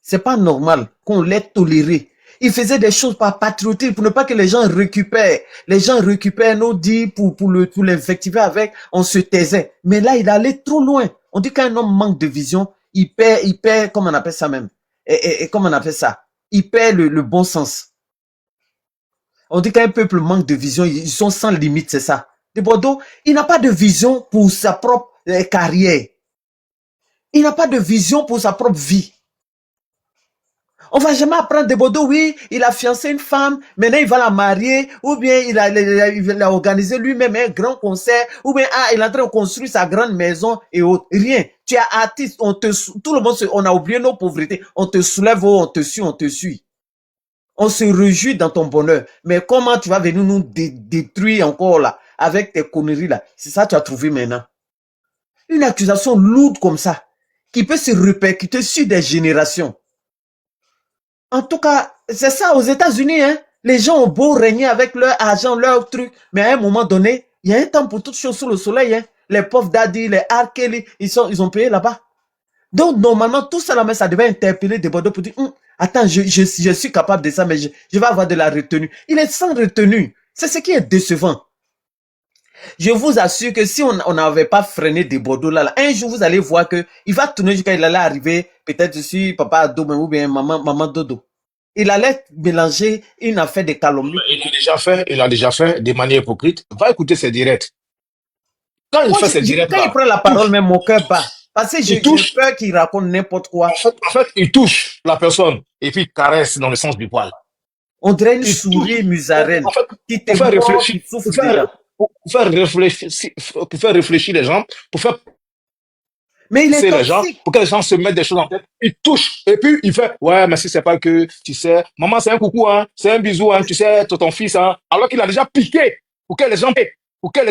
C'est pas normal qu'on l'ait toléré. Il faisait des choses par patriotisme pour ne pas que les gens récupèrent. Les gens récupèrent nos dits pour l'invectiver avec, on se taisait. Mais là, il allait trop loin. On dit qu'un homme manque de vision, il perd, comment on appelle ça même? Et comment on appelle ça? Il perd le bon sens. On dit qu'un peuple manque de vision, ils sont sans limite, c'est ça. De Bordeaux, il n'a pas de vision pour sa propre carrière. Il n'a pas de vision pour sa propre vie. On va jamais apprendre de Bordeaux, oui, il a fiancé une femme, maintenant il va la marier, ou bien il a organisé lui-même un grand concert, ou bien il est en train de construire sa grande maison et autres. Rien. Tu es artiste, tout le monde, on a oublié nos pauvretés. On te soulève, on te suit, on te suit. On se réjouit dans ton bonheur. Mais comment tu vas venir nous détruire encore là, avec tes conneries là? C'est ça que tu as trouvé maintenant. Une accusation lourde comme ça, qui peut se répercuter sur des générations. En tout cas, c'est ça aux États-Unis, hein. Les gens ont beau régner avec leur argent, leur truc, mais à un moment donné, il y a un temps pour toutes choses sous le soleil, hein. Les pauvres daddy, les R. Kelly, ils ont payé là-bas. Donc, normalement, tout ça là, ça devait interpeller des Bordeaux pour dire, attends, je suis capable de ça, mais je vais avoir de la retenue. Il est sans retenue. C'est ce qui est décevant. Je vous assure que si on n'avait pas freiné des Bordeaux là, un jour vous allez voir que il va tourner jusqu'à il allait arriver peut-être sur papa Ado ou bien maman Dodo. Il allait mélanger une affaire de calomnie. Il a déjà fait de manière hypocrite. Va écouter ses directs. Quand il fait ses directs, quand il prend la parole, même mon cœur bat. Parce que j'ai peur qu'il raconte n'importe quoi. En fait, il touche la personne et puis il caresse dans le sens du poil. On dirait une souris musarelle qui te fait réfléchir. Pour faire réfléchir les gens, pour faire mais il est les gens, pour que les gens se mettent des choses en tête, il touche et puis il fait ouais mais si c'est pas que tu sais maman c'est un coucou hein, c'est un bisou hein, tu sais ton fils hein, alors qu'il a déjà piqué pour que les gens